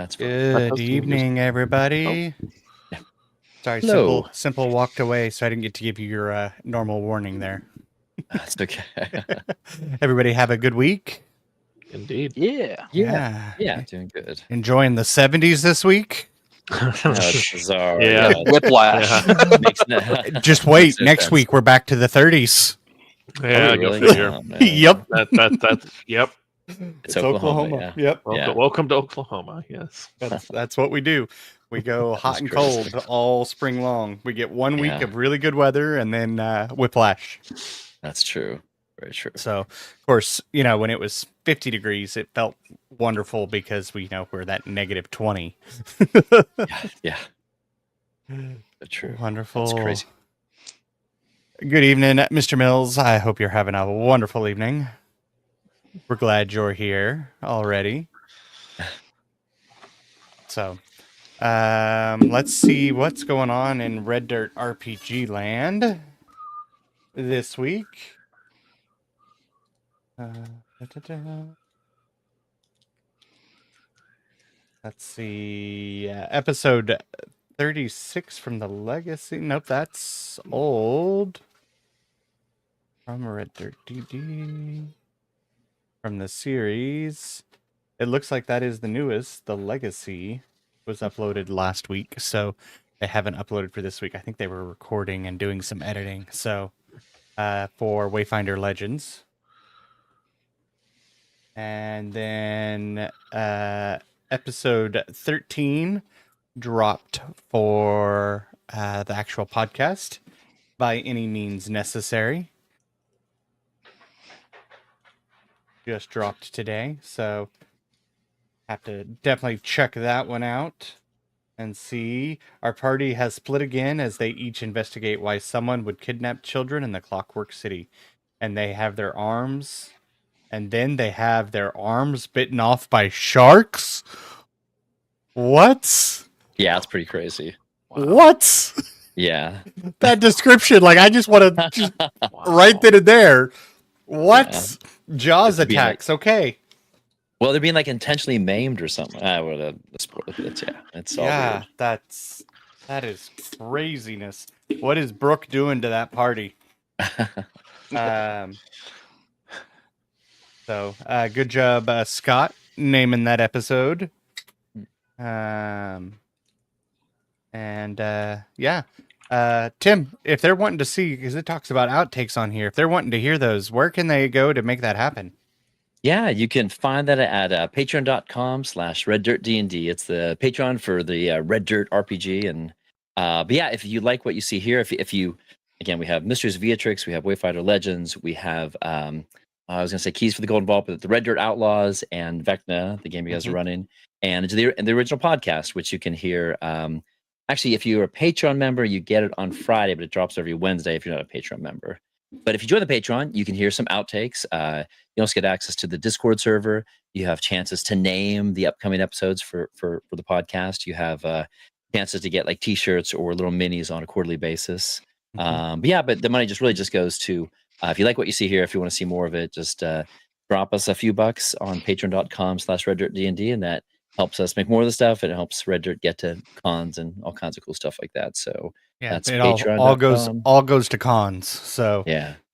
That's fine. Good evening, everybody. Yeah. Sorry, Hello. simple walked away, so I didn't get to give you your normal warning there. That's okay. Everybody have a good week. Indeed. Yeah, doing good. Enjoying the 70s this week. It's bizarre. Yeah. Whiplash. Just wait, next week we're back to the 30s. Yeah, really? go figure. Oh, man. Yep. That's yep. It's Oklahoma. Yeah. Yep. Welcome to Oklahoma. Yes. That's what we do. We go hot and crazy. cold all spring long. We get 1 week Yeah. of really good weather and then whiplash. That's true. Very true. So, of course, when it was 50 degrees, it felt wonderful because we're that negative 20. Yeah. True. Wonderful. That's crazy. Good evening, Mr. Mills. I hope you're having a wonderful evening. We're glad you're here already. So, let's see what's going on in Red Dirt RPG land this week. Let's see. Episode 36 from the Legacy. Nope, that's old. From Red Dirt DD. From the series. It looks like that is the newest. The Legacy was uploaded last week, so they haven't uploaded for this week. I think they were recording and doing some editing. So, for Wayfinder Legends. And then episode 13 dropped for the actual podcast, By Any Means Necessary. Just dropped today, so have to definitely check that one out and see. Our party has split again as they each investigate why someone would kidnap children in the Clockwork City. And they have their arms... And then they have their arms bitten off by sharks? What? Yeah, it's pretty crazy. Wow. What? Yeah. That description, I just want to just right then and there. What? Yeah. Jaws It's attacks, okay. Well, they're being extentionally maimed or something. Well, it's all Yeah, weird. that is craziness. What is Brooke doing to that party? So, good job, Scott, naming that episode. Yeah. Tim, if they're wanting to see, because it talks about outtakes on here, if they're wanting to hear those, where can they go to make that happen? Yeah, you can find that at patreon.com/reddirtdnd. It's the Patreon for the Red Dirt RPG. And but yeah, if you like what you see here, if you again, we have Mysteries of Beatrix, we have Wayfinder Legends, we have I was gonna say Keys for the Golden Vault, but the Red Dirt Outlaws and Vecna, the game you guys are running, and the original podcast, which you can hear. Actually, if you're a Patreon member, you get it on Friday, but it drops every Wednesday if you're not a Patreon member. But if you join the Patreon, you can hear some outtakes. You also get access to the Discord server. You have chances to name the upcoming episodes for the podcast. You have chances to get T-shirts or little minis on a quarterly basis. But the money just goes to if you like what you see here, if you want to see more of it, just drop us a few bucks on patreon.com/reddirtdnd, and that helps us make more of the stuff. And it helps Red Dirt get to cons and all kinds of cool stuff like that. So yeah, that's it all goes to cons. So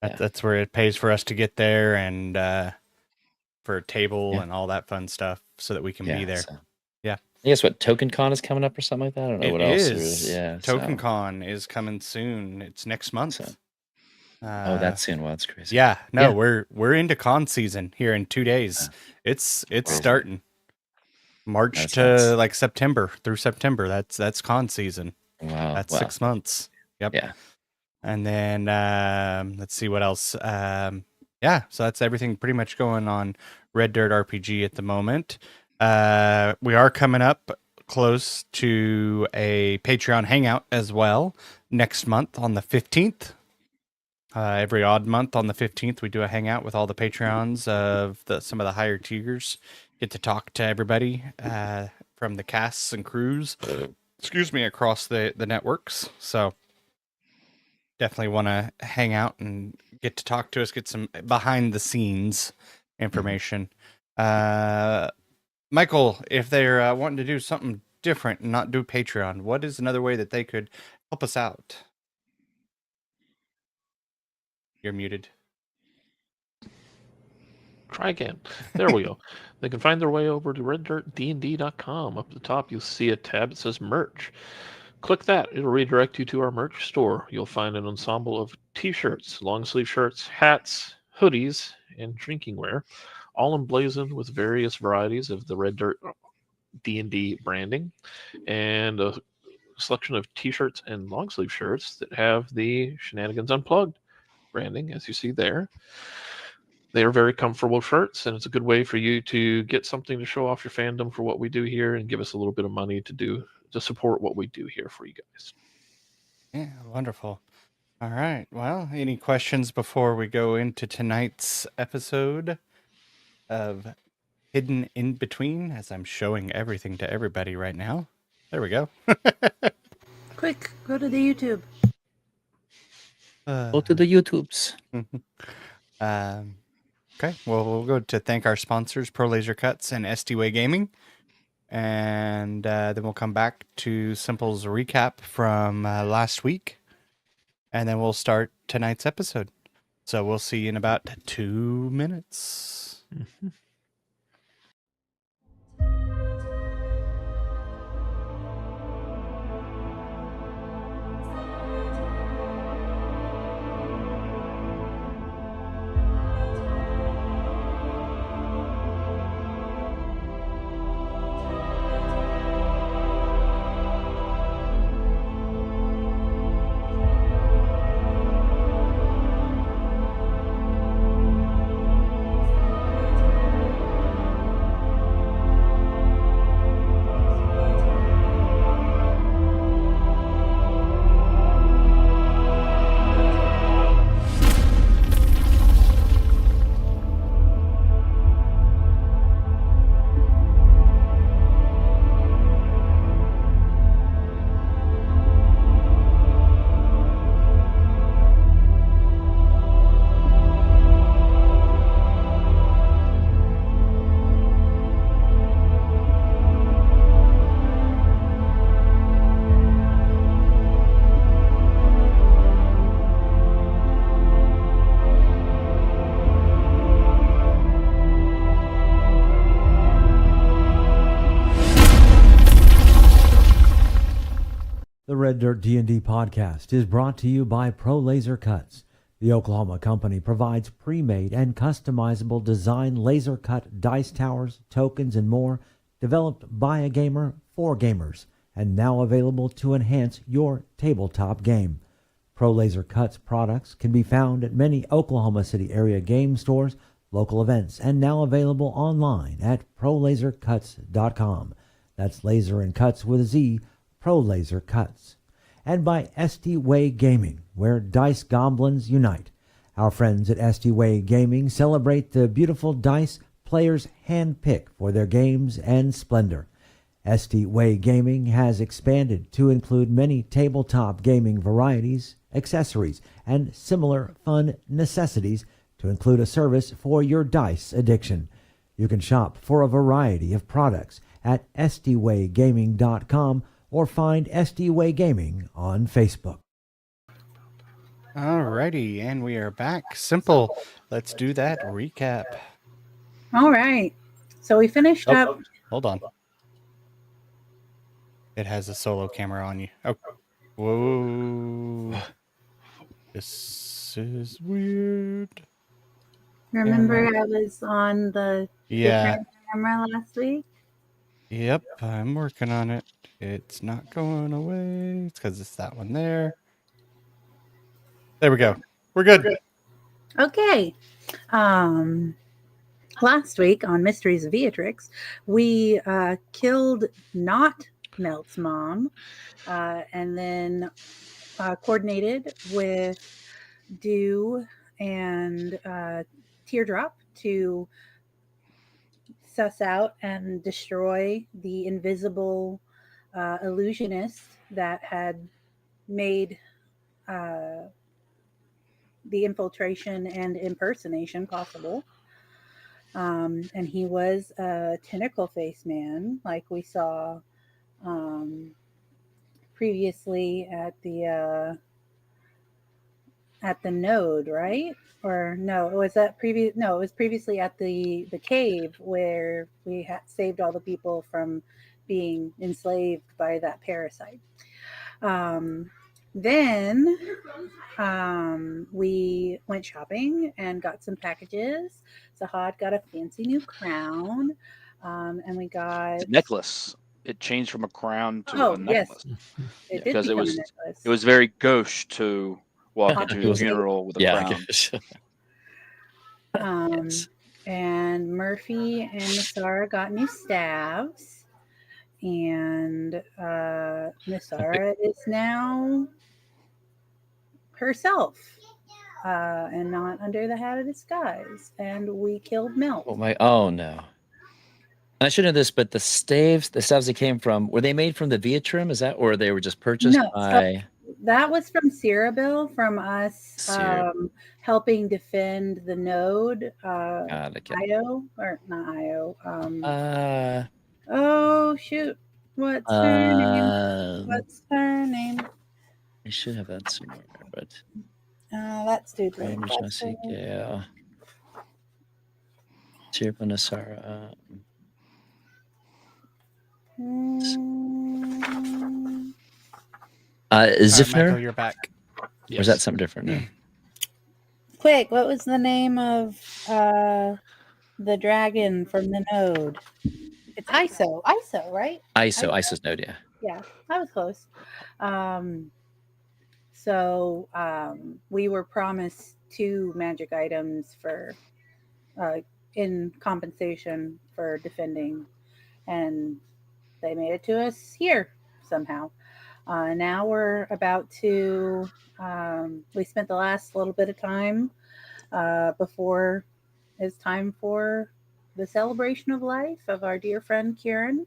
that's where it pays for us to get there and for a table and all that fun stuff so that we can be there. So. Yeah. I guess what Token Con is coming up or something like that. I don't know what else there is. Yeah, Token Con is coming soon. It's next month. So. That's soon. Well, that's crazy. Yeah, no, we're into con season here in 2 days. It's starting March to September through September. That's con season. Wow, that's 6 months. Yep. Yeah. And then let's see what else. So that's everything pretty much going on Red Dirt RPG at the moment. We are coming up close to a Patreon hangout as well next month on the 15th. Every odd month on the 15th, we do a hangout with all the Patreons of some of the higher tiers. Get to talk to everybody from the casts and crews, across the networks. So definitely want to hang out and get to talk to us, get some behind the scenes information. Michael, if they're wanting to do something different and not do Patreon, what is another way that they could help us out? You're muted. Try again. There we go. They can find their way over to reddirtdnd.com. Up at the top, you'll see a tab that says merch. Click that. It'll redirect you to our merch store. You'll find an ensemble of t-shirts, long sleeve shirts, hats, hoodies, and drinking wear, all emblazoned with various varieties of the Red Dirt D&D branding, and a selection of t-shirts and long sleeve shirts that have the Shenanigans Unplugged branding, as you see there. They are very comfortable shirts, and it's a good way for you to get something to show off your fandom for what we do here and give us a little bit of money to support what we do here for you guys. Yeah, wonderful. All right. Well, any questions before we go into tonight's episode of Hidden in Between, as I'm showing everything to everybody right now? There we go. Quick, go to the YouTube. Go to the YouTubes. Okay. Well, we'll go to thank our sponsors, Pro Laser Cuts and SD-Way Gaming. And then we'll come back to Simple's recap from last week. And then we'll start tonight's episode. So we'll see you in about 2 minutes. Mm-hmm. The Red Dirt D&D podcast is brought to you by Pro Laser Cuts. The Oklahoma company provides pre-made and customizable design laser cut dice towers, tokens, and more, developed by a gamer for gamers, and now available to enhance your tabletop game. Pro Laser Cuts products can be found at many Oklahoma City area game stores, local events, and now available online at prolasercuts.com. That's laser and cuts with a Z, Pro Laser Cuts. And by SD-Way Gaming, where dice goblins unite. Our friends at SD-Way Gaming celebrate the beautiful dice players handpick for their games and splendor. SD-Way Gaming has expanded to include many tabletop gaming varieties, accessories, and similar fun necessities to include a service for your dice addiction. You can shop for a variety of products at sdwaygaming.com or find SD-Way Gaming on Facebook. Alrighty, and we are back. Simple. Let's do that recap. All right. So we finished up. Hold on. It has a solo camera on you. Oh, whoa. This is weird. Remember, I was on the different camera last week? Yep, I'm working on it. It's not going away. It's because it's that one there. There we go. We're good. Okay. Last week on Mysteries of Beatrix, we killed not Melt's mom, and then coordinated with Dew and Teardrop to suss out and destroy the invisible illusionist that had made the infiltration and impersonation possible. And he was a tentacle face man, like we saw previously at the node, right? Or no, it was at previous. No, it was previously at the cave where we had saved all the people from being enslaved by that parasite. Then we went shopping and got some packages. Sahad got a fancy new crown, and we got The necklace. It changed from a crown to Oh, a yes. necklace It did because become it a was necklace. very gauche to walk It into a was- funeral with a Yeah. crown. Yes. And Murphy and Nasara got new staves, and Nasara is now herself, and not under the hat of disguise. And we killed Melt. Oh no. I should know this, but the staves that came from, were they made from the Viatrim? Is that, or they were just purchased No, by? that was from Cyrabille, from us Cyr- helping defend the node. Okay. Io, or not Io. Oh shoot! What's her name? What's her name? I should have that somewhere, but That's stupid. Range That's her name. yeah. Chirpa Nasara. Mm, Zifner? Michael, you're back. Or is that something different? No? Quick, what was the name of the dragon from the node? It's ISO. ISO, right? ISO's node, yeah. Yeah, that was close. So we were promised 2 magic items for in compensation for defending, and they made it to us here somehow. Now we're about to. We spent the last little bit of time before it's time for the celebration of life of our dear friend Kieran.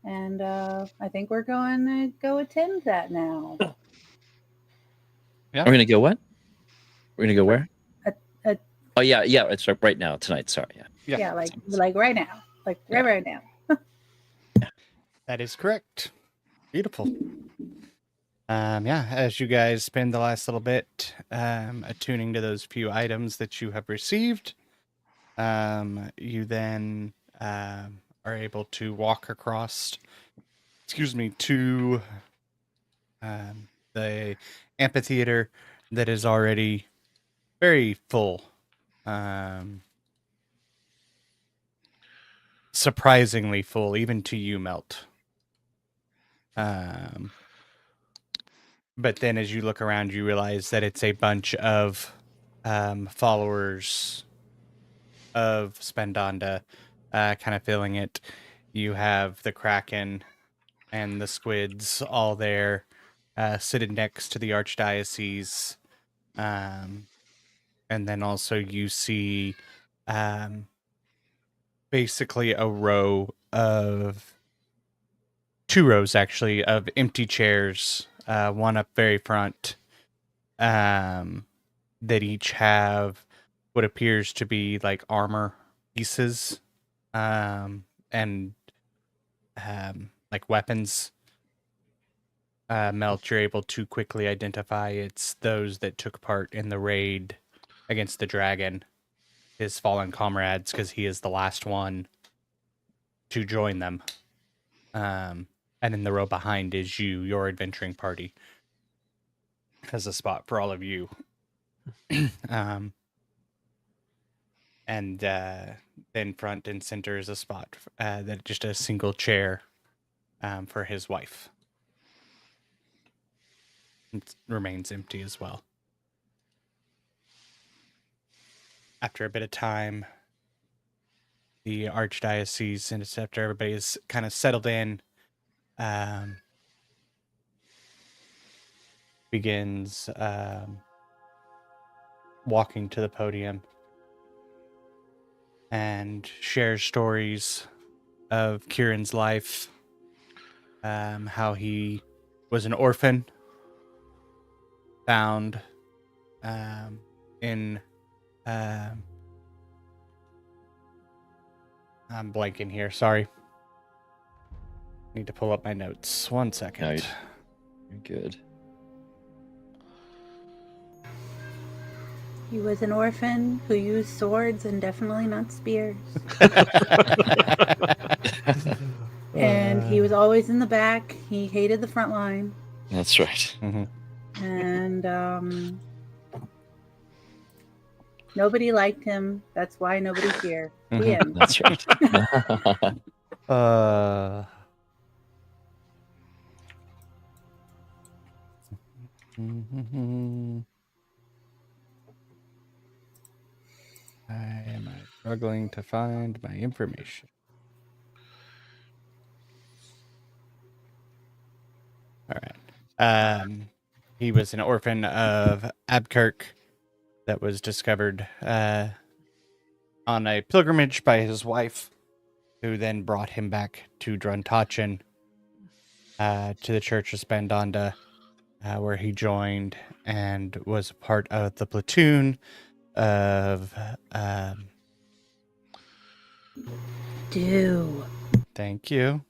And I think we're going to go attend that now. Yeah. We're gonna go what? We're gonna go where? A- Oh yeah, it's right now, tonight. Sorry, yeah. yeah, like right now, like right now. That is correct. Beautiful. Yeah, as you guys spend the last little bit attuning to those few items that you have received, you then are able to walk across, to the amphitheater that is already very full. Surprisingly full, even to you, Melt. But then as you look around, you realize that it's a bunch of followers of Spendanda kind of filling it. You have the Kraken and the Squids all there, sitting next to the Archdiocese. And then also you see basically two rows actually of empty chairs, one up very front, that each have what appears to be like armor pieces, and like weapons. Melt, you're able to quickly identify it's those that took part in the raid against the dragon, his fallen comrades, because he is the last one to join them. And in the row behind is your adventuring party. Has a spot for all of you. And then front and center is a spot that just a single chair for his wife. It remains empty as well. After a bit of time, the Archdiocese, and it's after everybody is kind of settled in, begins walking to the podium and shares stories of Kieran's life, how he was an orphan, found in I'm blanking here. Sorry. Need to pull up my notes. 1 second. No, you're good. He was an orphan who used swords and definitely not spears. And he was always in the back. He hated the front line. That's right. Mm-hmm. And nobody liked him. That's why nobody's here. The end. That's right. I am struggling to find my information. All right. He was an orphan of Abkirk that was discovered on a pilgrimage by his wife, who then brought him back to Druntachin, to the Church of Spandanda, where he joined and was part of the platoon of Do. thank you.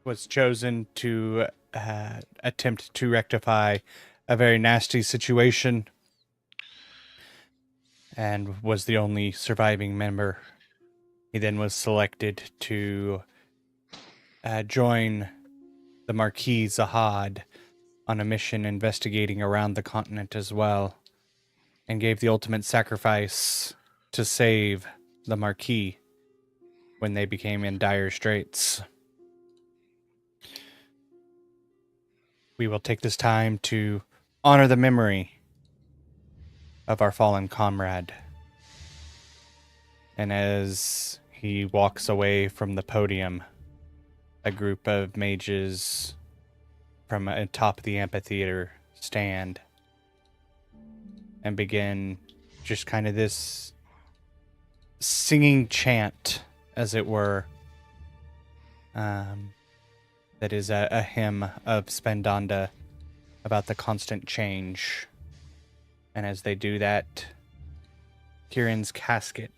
Was chosen to attempt to rectify a very nasty situation and was the only surviving member. He then was selected to join the Marquis Zahad on a mission investigating around the continent as well, and gave the ultimate sacrifice to save the Marquis when they became in dire straits. We will take this time to honor the memory of our fallen comrade. And as he walks away from the podium, a group of mages from atop the amphitheater stand and begin just kind of this singing chant, as it were, that is a hymn of Spandanda about the constant change. And as they do that, Kieran's casket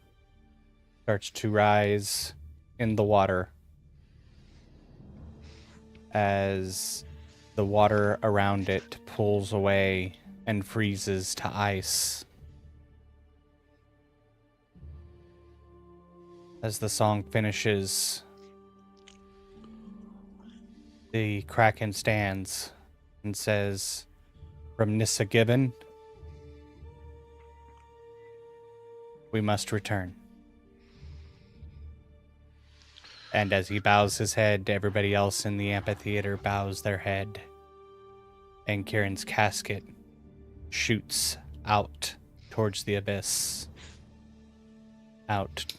starts to rise in the water as the water around it pulls away and freezes to ice. As the song finishes, the Kraken stands and says, "From Nissa Given, we must return." And as he bows his head, everybody else in the amphitheater bows their head. And Kieran's casket shoots out towards the abyss, out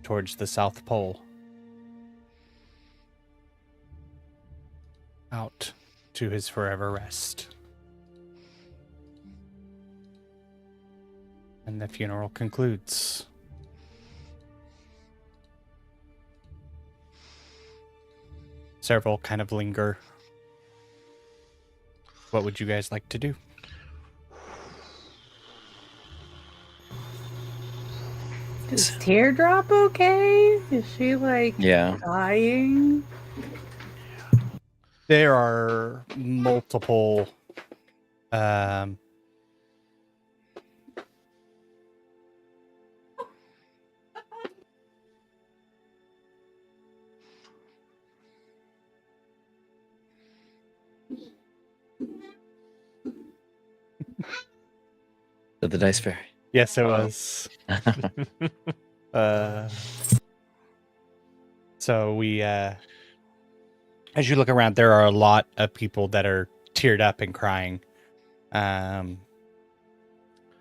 towards the South Pole, out to his forever rest. And the funeral concludes. Several kind of linger. What would you guys like to do? Is Teardrop okay? Is she like Yeah. dying? There are multiple The Dice Fairy. yes, it was. So we, as you look around, there are a lot of people that are teared up and crying.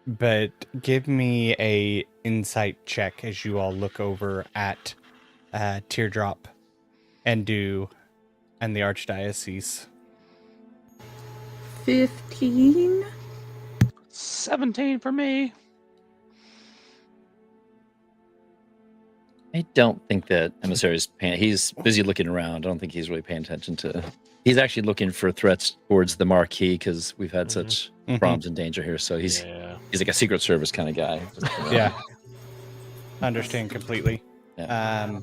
But give me a insight check as you all look over at Teardrop and the Archdiocese. 15? 17 for me. I don't think that Emissary's paying. He's busy looking around. I don't think he's really paying attention to. He's actually looking for threats towards the Marquis because we've had such problems and danger here. So he's He's like a Secret Service kind of guy. Yeah. Understand completely. Yeah.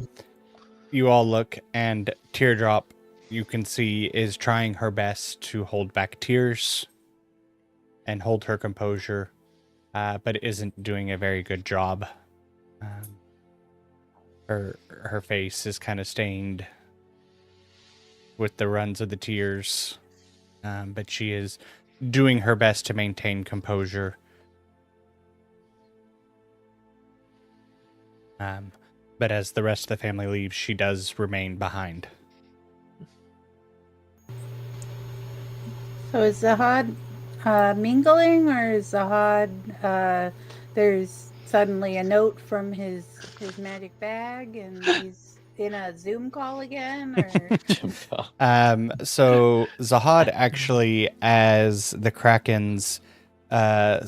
You all look, and Teardrop, you can see, is trying her best to hold back tears and hold her composure, but isn't doing a very good job. Her face is kind of stained with the runs of the tears, but she is doing her best to maintain composure. But as the rest of the family leaves, she does remain behind. So is Zahad mingling, or is Zahad there's suddenly a note from his magic bag and he's in a Zoom call again, or So Zahad actually, as the Krakens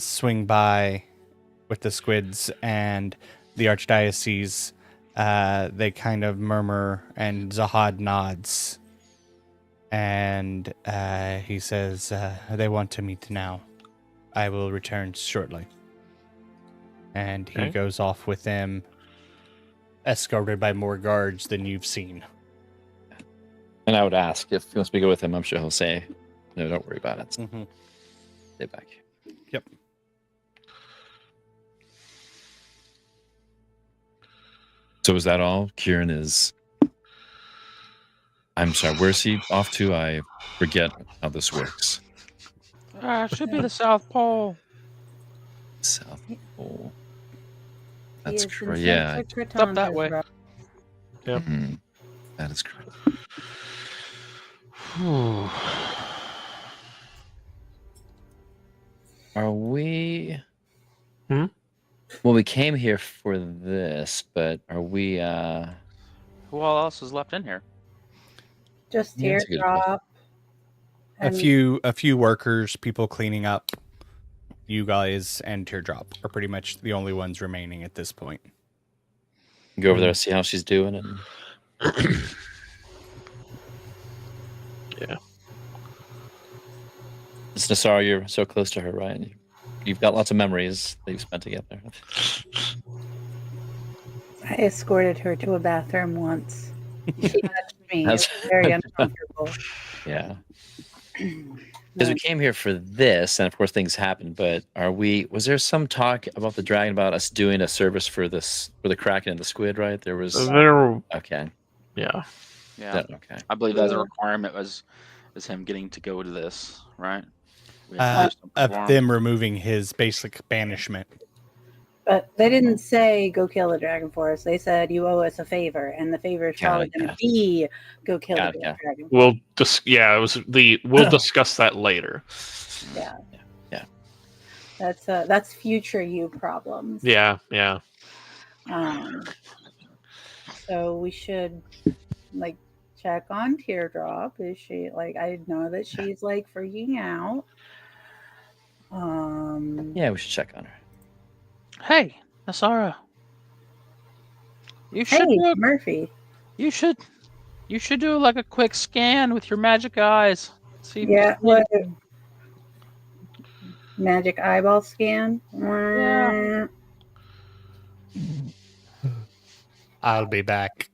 swing by with the squids and the Archdiocese, they kind of murmur, and Zahad nods. And he says, they want to meet now. I will return shortly. And he goes off with them, escorted by more guards than you've seen. And I would ask if he wants me to go with him. I'm sure he'll say, "No, don't worry about it. Mm-hmm. Stay back." Yep. So is that all? Kieran is. I'm sorry. Where's he off to? I forget how this works. Should be the South Pole. South Pole. he That's is in correct. Yeah. Santa It's up that Cretanda's way. route. Yep. Mhm. That is correct. Are we? Hmm? Well, we came here for this, but are we? Who all else is left in here? Just Yeah, that's a good Teardrop. A few workers, people cleaning up. You guys and Teardrop are pretty much the only ones remaining at this point. Go over there, see how she's doing, and Yeah. it's Nassar. You're so close to her, right? You've got lots of memories that you've spent together. I escorted her to a bathroom once. She touched me. It was That's- very uncomfortable. Yeah. Because we came here for this, and of course things happened. But was there some talk about the dragon, about us doing a service for the Kraken and the squid? Right? There was. Okay. Yeah. Yeah, Okay. I believe that's a requirement was him getting to go to this, right? We had to do something Of for him. them removing his basic banishment. But they didn't say go kill the dragon for us. They said you owe us a favor, and the favor is probably going to be go kill the dragon. We'll we'll discuss that later. Yeah. Yeah. That's future you problems. Yeah. So we should check on Teardrop. Is she I know that she's freaking out. Yeah, we should check on her. Hey, Nasara. You Hey, should Murphy. You should do a quick scan with your magic eyes. See. Yeah. What? Magic eyeball scan. Yeah. I'll be back.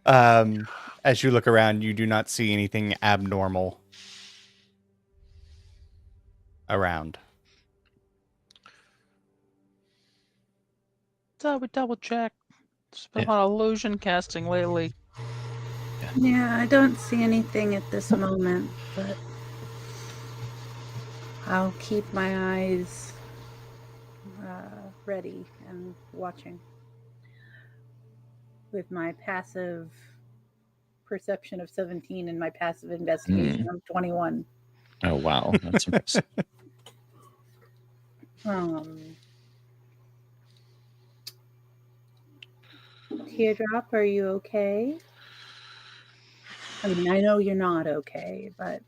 As you look around, you do not see anything abnormal around. Double check. It's been a lot of illusion casting lately. Yeah, I don't see anything at this moment, but I'll keep my eyes ready and watching with my passive perception of 17 and my passive investigation of 21. Oh wow, that's impressive. Teardrop, are you okay? I mean, I know you're not okay, but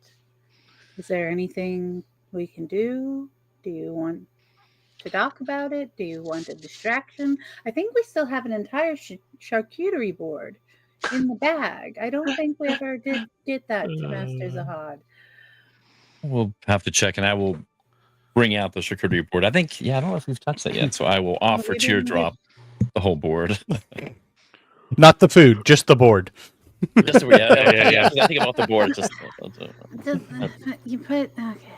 is there anything we can do? Do you want to talk about it? Do you want a distraction? I think we still have an entire charcuterie board. in the bag. I don't think we ever did that to Master Zahad. We'll have to check, and I will bring out the charcuterie board. I think, I don't know if we've touched that yet, so I will offer we didn't Teardrop the whole board. Not the food, just the board. Just yeah. I think about the board. You put okay.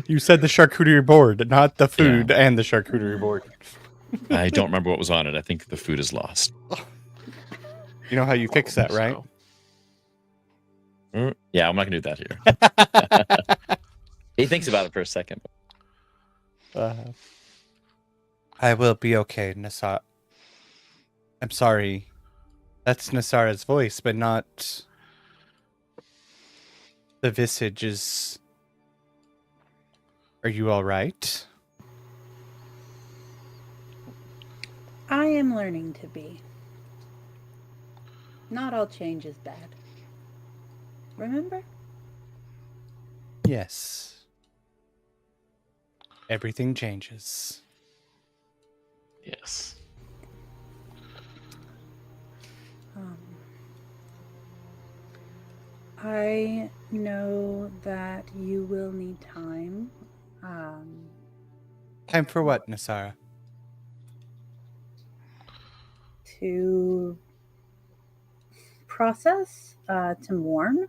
You said the charcuterie board, not the food and the charcuterie board. I don't remember what was on it. I think the food is lost. You know how you fix that, right? Yeah, I'm not gonna do that here. He thinks about it for a second. I will be okay, Nasara. I'm sorry. That's Nasara's voice, but not the visage is... Are you all right? I am learning to be. Not all change is bad. Remember? Yes. Everything changes. Yes. I know that you will need time. Time for what, Nasara? To process, to mourn.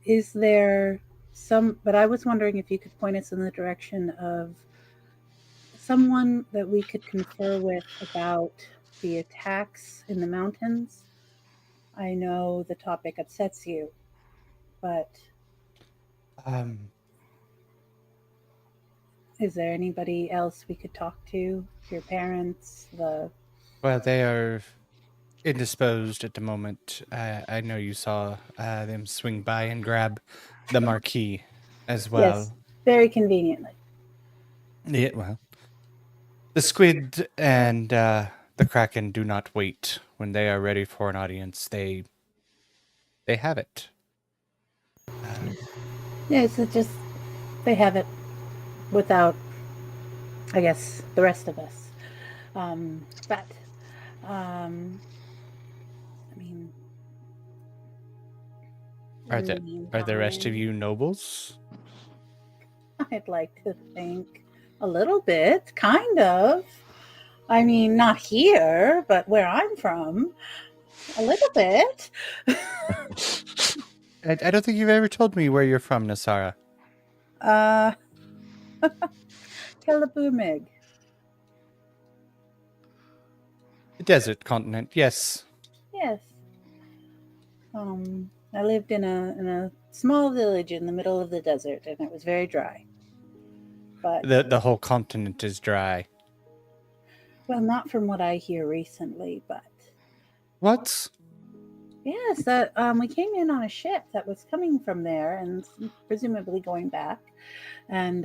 Is there but I was wondering if you could point us in the direction of someone that we could confer with about the attacks in the mountains. I know the topic upsets you, but is there anybody else we could talk to? Your parents, Well, they are indisposed at the moment. I know you saw them swing by and grab the marquee as well. Yes, very conveniently. Yeah, well, the squid and the kraken do not wait. When they are ready for an audience, they have it. Yes, it's just they have it without, I guess, the rest of us. I mean, Are the rest of you nobles? I'd like to think a little bit, kind of. I mean, not here, but where I'm from, a little bit. I don't think you've ever told me where you're from, Nasara. Telebumig. The desert continent, yes. Yes. I lived in a small village in the middle of the desert, and it was very dry. But The whole continent is dry. well, not from what I hear recently, but What? yes, that we came in on a ship that was coming from there and presumably going back, and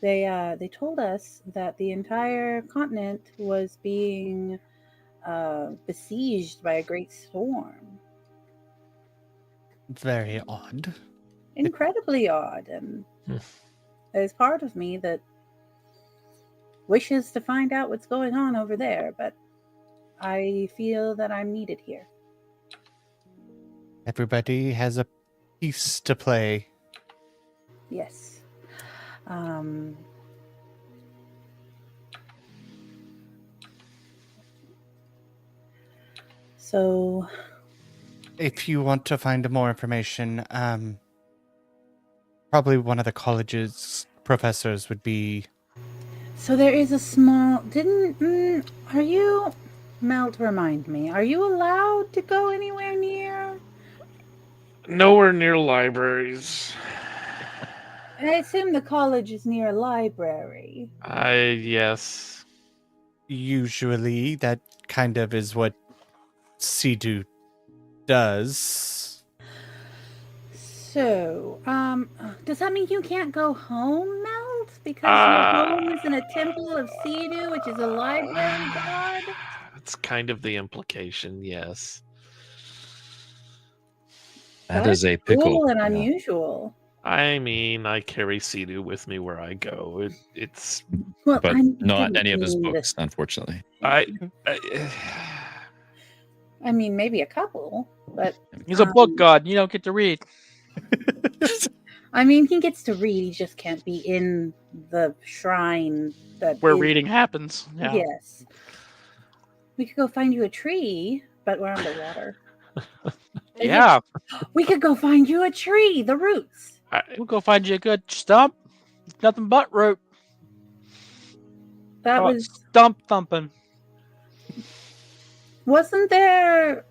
they told us that the entire continent was being besieged by a great storm. Very odd. Incredibly odd, and there's part of me that wishes to find out what's going on over there, but I feel that I'm needed here. Everybody has a piece to play. Yes. So If you want to find more information, probably one of the college's professors would be... So there is a small... are you... Melt, remind me. Are you allowed to go anywhere near? Nowhere near libraries. I assume the college is near a library. Yes. Usually, that kind of is what Sidu does. So, does that mean you can't go home, Melt? Because your home is in a temple of Sidu, which is a library god? That's kind of the implication, yes. That is a pickle. Cool and Yeah. unusual. I mean, I carry Sea-Doo with me where I go. It's Well, But I not didn't any of his mean books, this. unfortunately. I I mean, maybe a couple, but He's a book god. You don't get to read. I mean, he gets to read. He just can't be in the shrine that Where is- reading happens. Yeah. Yes. We could go find you a tree, but we're underwater. Yeah. We could go find you a tree, the roots. We'll go find you a good stump. It's nothing but root. That How about was stump thumping. wasn't there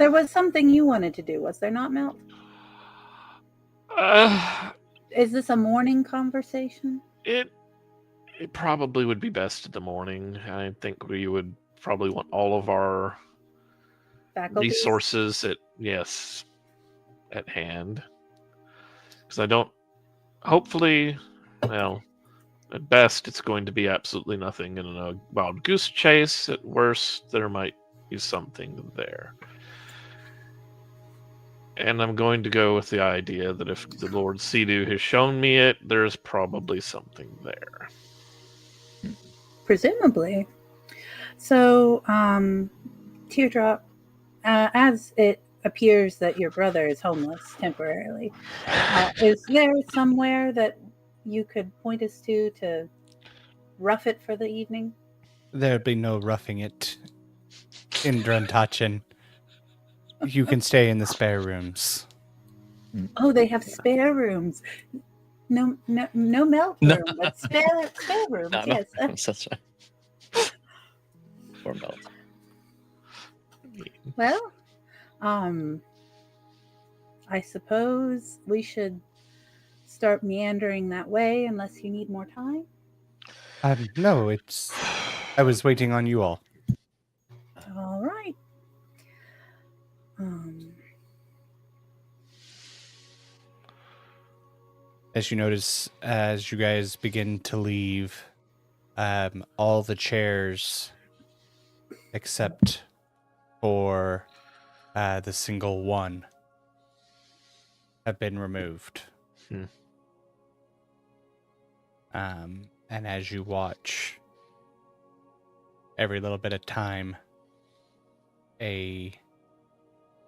was something you wanted to do, was there not, Melt? Is this a morning conversation? it probably would be best in the morning. I think we would probably want all of our Faculties? resources at hand. Because I don't. Hopefully, well, at best it's going to be absolutely nothing in a wild goose chase. At worst, there might be something there. And I'm going to go with the idea that if the Lord Sea-Doo has shown me it, there's probably something there. Presumably. So, Teardrop, as it appears that your brother is homeless temporarily, is there somewhere that you could point us to rough it for the evening? There'd be no roughing it in Druntachin. You can stay in the spare rooms. Oh, they have spare rooms. No melt No. room, but spare rooms. No, Yes. That's right. Or Melt. Well, I suppose we should start meandering that way, unless you need more time. No, I was waiting on you all. All right. As you notice, as you guys begin to leave, all the chairs, except for the single one, have been removed. And as you watch, every little bit of time, a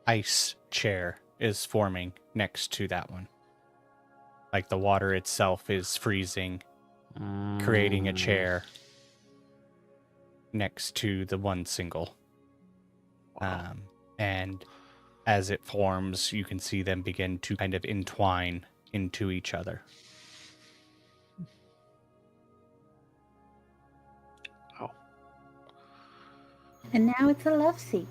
ice chair is forming next to that one. Like the water itself is freezing, creating a chair next to the one single. And as it forms, you can see them begin to kind of entwine into each other. Oh. And now it's a love seat.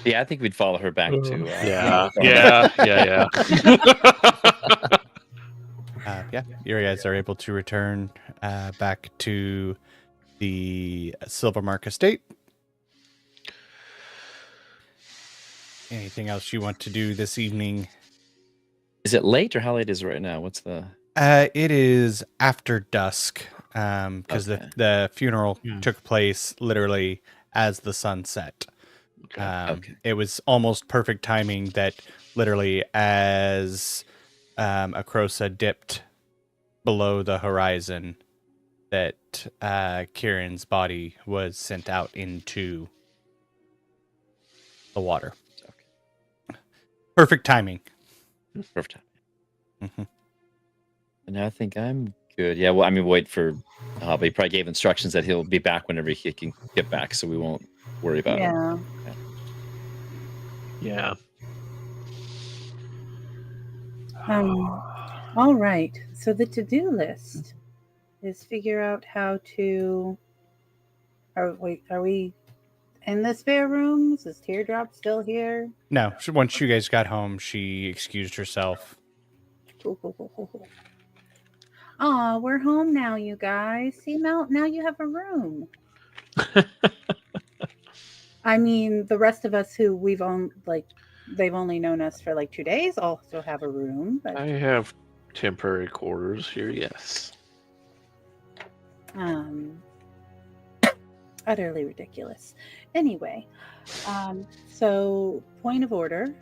Yeah, I think we'd follow her back to. Yeah. You guys are able to return back to the Silvermark Estate. Anything else you want to do this evening? Is it late or how late is it right now? What's the? It is after dusk because Okay. the funeral took place literally as the sun set. Okay. It was almost perfect timing that literally as Akrosa dipped below the horizon, that Kieran's body was sent out into the water. Okay. Perfect timing. Perfect. Mm-hmm. And I think I'm good. Yeah. Well, I mean, wait for. But he probably gave instructions that he'll be back whenever he can get back, so we won't worry about it. Yeah. Yeah. All right. So the to-do list is figure out how to. Are we in the spare rooms? Is Teardrop still here? No, once you guys got home, she excused herself. Cool. Aw, we're home now, you guys. See, now you have a room. I mean, the rest of us who they've only known us for like 2 days also have a room. But I have temporary quarters here, yes. Utterly ridiculous. Anyway, so point of order.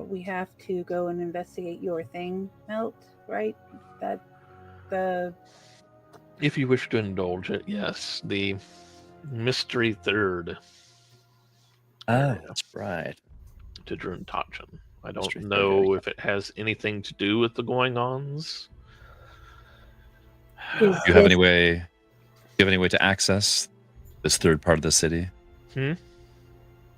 We have to go and investigate your thing, Melt, right? That the If you wish to indulge it, yes. The mystery third Oh, that's right. to Druntachin. I don't Mystery third know area. if it has anything to do with the going-ons. Is Do you have this- any way? Do you have any way to access this third part of the city? Hmm?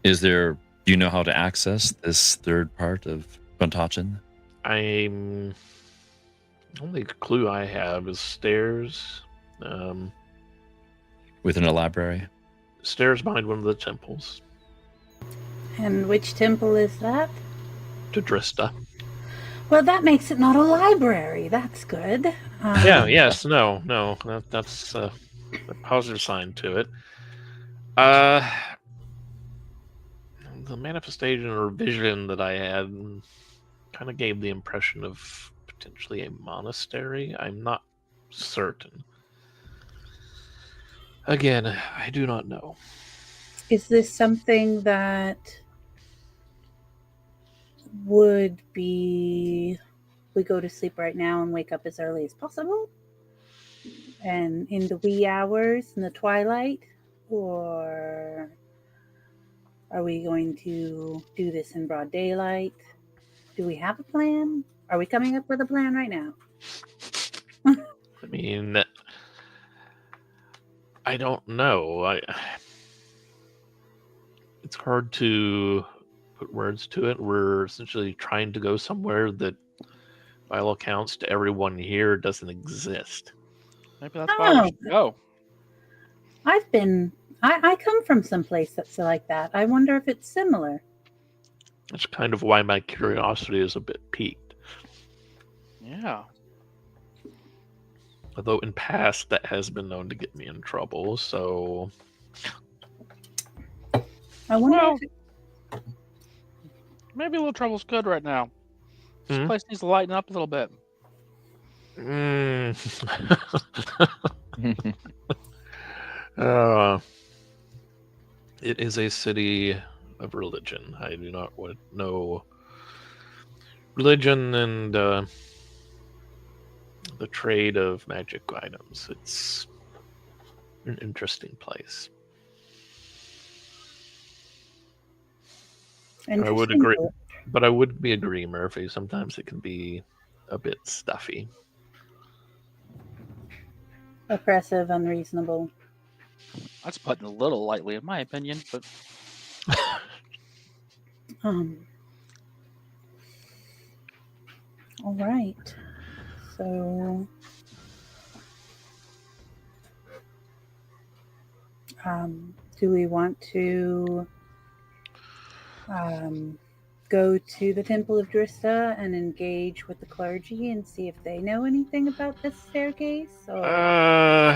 Is there? Do you know how to access this third part of Druntachin? I'm only clue I have is stairs. Within a library? Stairs behind one of the temples and which temple is that? to Drista. Well, that makes it not a library. That's good. Yeah, yes, no. That's a positive sign to it. The manifestation or vision that I had kind of gave the impression of potentially a monastery. I'm not certain. Again, I do not know. Is this something that would be we go to sleep right now and wake up as early as possible? And in the wee hours in the twilight? Or are we going to do this in broad daylight? Do we have a plan? Are we coming up with a plan right now? I mean, I don't know. It's hard to put words to it. We're essentially trying to go somewhere that, by all accounts, to everyone here doesn't exist. Maybe that's why we should go. I come from someplace that's like that. I wonder if it's similar. That's kind of why my curiosity is a bit piqued. Yeah. Although in past that has been known to get me in trouble, so I wonder Well- if Maybe a little trouble's good right now. This Hmm? place needs to lighten up a little bit. It is a city of religion. I do not know religion and the trade of magic items. It's an interesting place. I would interesting. agree, but I would agree, Murphy. Sometimes it can be a bit stuffy. Oppressive, unreasonable. That's putting it a little lightly, in my opinion. But All right. So, do we want to go to the Temple of Drista and engage with the clergy and see if they know anything about this staircase? Or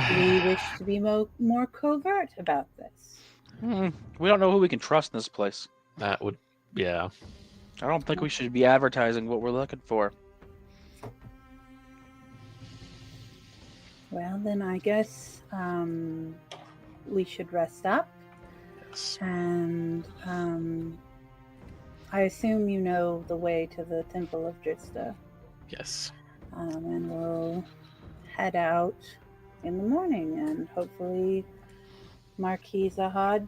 do we wish to be more covert about this? we don't know who we can trust in this place. That would, yeah. I don't think we should be advertising what we're looking for. Well, then I guess we should rest up. Yes. And I assume you know the way to the Temple of Drista. Yes. And we'll head out in the morning, and hopefully Marquis Zahad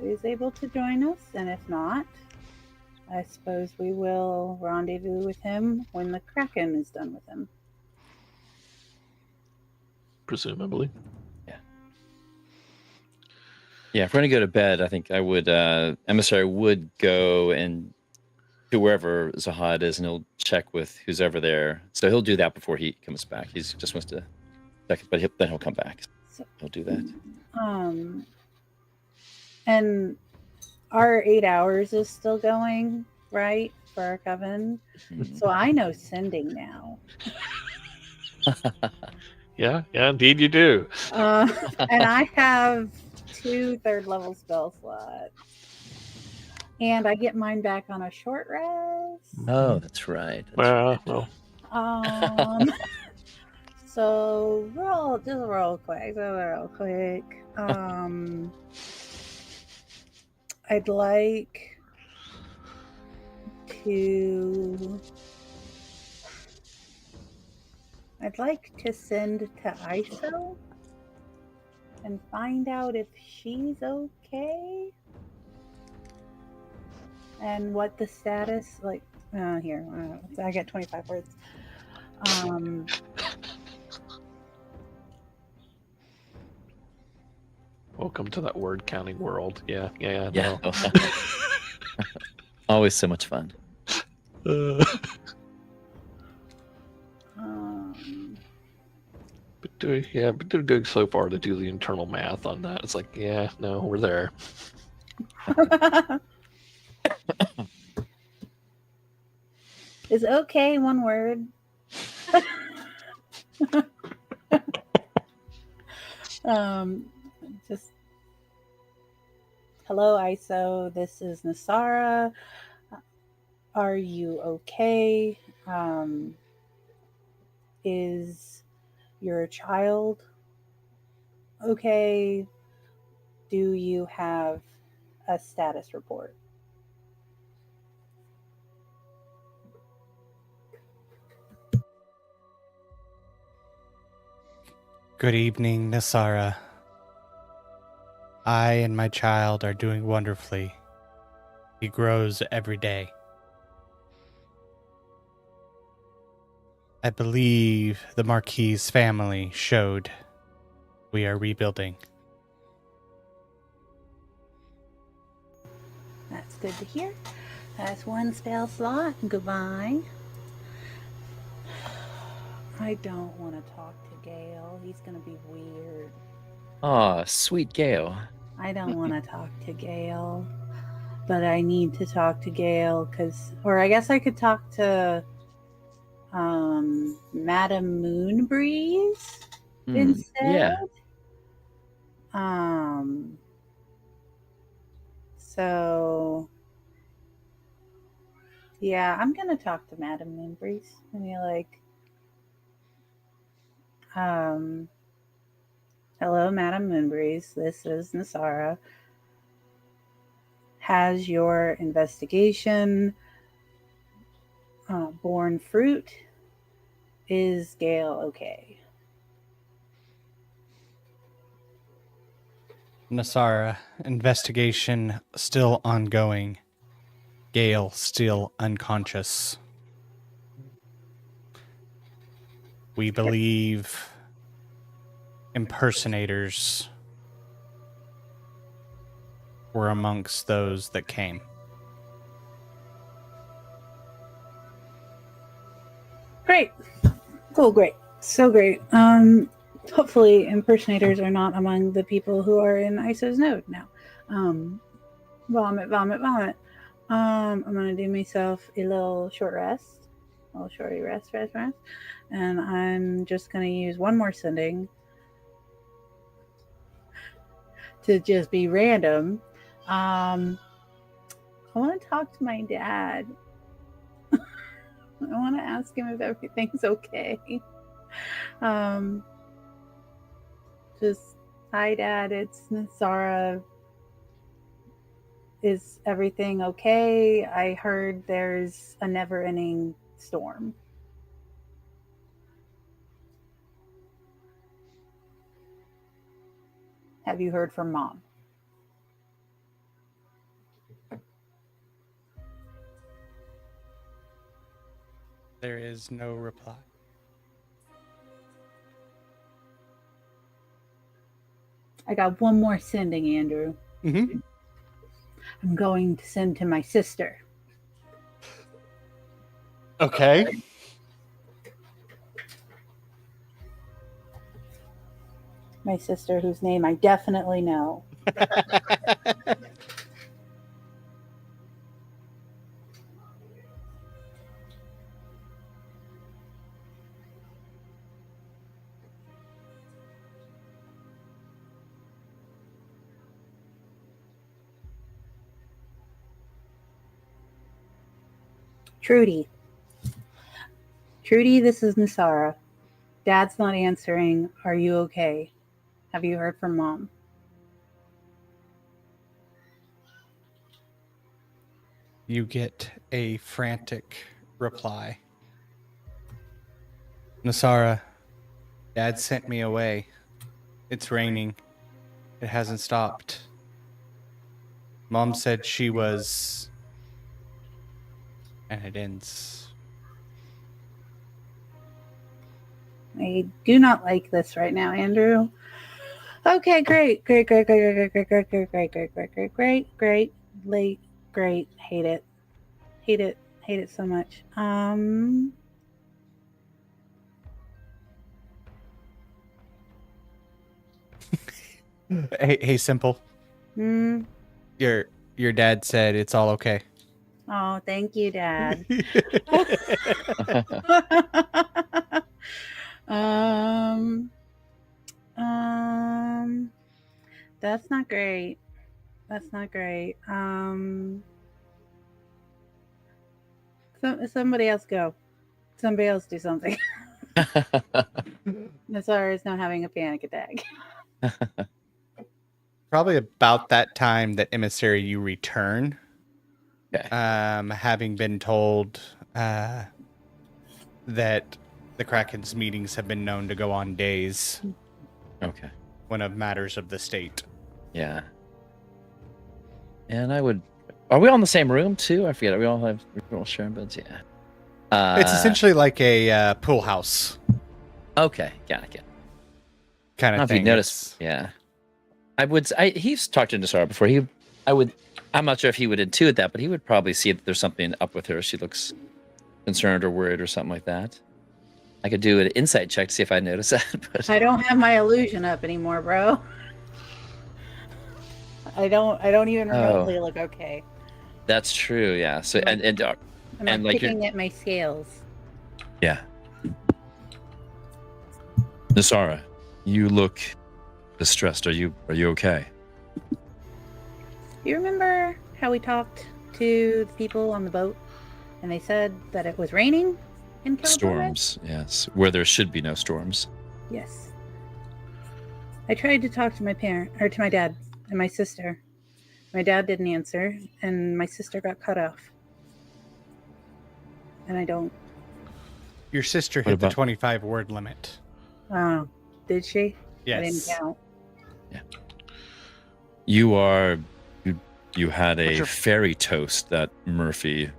is able to join us. And if not, I suppose we will rendezvous with him when the Kraken is done with him. Presumably. Yeah, if we're gonna go to bed, I think I would emissary would go and to wherever Zahad is, and he'll check with who's ever there. So he'll do that before he comes back. He just wants to check, but then he'll come back. So, He'll do that. And our 8 hours is still going, right, for our coven. Mhm. So I know sending now. Yeah, indeed you do. And I have 2 third-level spell slots. And I get mine back on a short rest. Oh, that's right. That's Well, So real quick. I'd like to send to ISO and find out if she's okay and what the status here. I get 25 words. Welcome to that word counting world. Yeah. Yeah. No. Always so much fun. But they're good so far to do the internal math on that. It's like, yeah, no, we're there. Is okay one word? Just hello, ISO. This is Nasara. Are you okay? Is your child okay? Do you have a status report? Good evening, Nasara. I and my child are doing wonderfully. He grows every day. I believe the Marquis family showed we are rebuilding. That's good to hear. That's one spell slot. Goodbye. I don't want to talk to Gale. He's going to be weird. Aw, sweet Gale. I don't want to talk to Gale. But I need to talk to Gale or I guess I could talk to Madam Moonbreeze instead. Yeah. So yeah, I'm gonna talk to Madam Moonbreeze and be like, hello, Madam Moonbreeze. This is Nasara. Has your investigation borne fruit? Is Gale okay? Nasara, investigation still ongoing. Gale still unconscious. We believe impersonators were amongst those that came. Great. Cool, great. So great. Hopefully impersonators are not among the people who are in ISO's node now. Vomit. I'm gonna do myself a little short rest. A little shorty rest. And I'm just gonna use one more sending to just be random. I want to talk to my dad. I want to ask him if everything's okay. Just, hi, Dad. It's Nasara. Is everything okay? I heard there's a never-ending storm. Have you heard from Mom? There is no reply. I got one more sending, Andrew. Mm-hmm. I'm going to send to my sister. Okay. My sister, whose name I definitely know. Trudy, this is Nasara. Dad's not answering. Are you okay? Have you heard from Mom? you get a frantic reply. Nasara, Dad sent me away. It's raining. It hasn't stopped. Mom said she was... And it ends. I do not like this right now, Andrew. Okay, great. Late, great. Hate it so much. Hey, Simple. Your dad said it's all okay. Oh, thank you, Dad. That's not great. Somebody else go. Somebody else do something. Nazar is now having a panic attack. Probably about that time that Emissary you return. Okay. Having been told that the Kraken's meetings have been known to go on days Okay. when of matters of the state. Yeah. And I would. Are we all in the same room too? I forget. We all sharing beds. Yeah. It's essentially like a pool house Okay. Yeah. Yeah. kind I don't know of if you thing. noticed. Yeah. He's talked to Nasara before. I'm not sure if he would intuit that, but he would probably see that there's something up with her. She looks concerned or worried or something like that. I could do an insight check to see if I notice that. But I don't have my illusion up anymore, bro. I don't even remotely look okay. that's true. Yeah. So Like- and I'm like picking at my scales. yeah. Nasara, you look distressed. Are you okay? Do you remember how we talked to the people on the boat and they said that it was raining in California? Storms, yes. Where there should be no storms. Yes. I tried to talk to my to my dad and my sister. My dad didn't answer, and my sister got cut off. And I don't. Your sister What hit the about- 25 word limit. Oh, did she? I Yes. didn't count. You had What's a your- fairy toast that Murphy.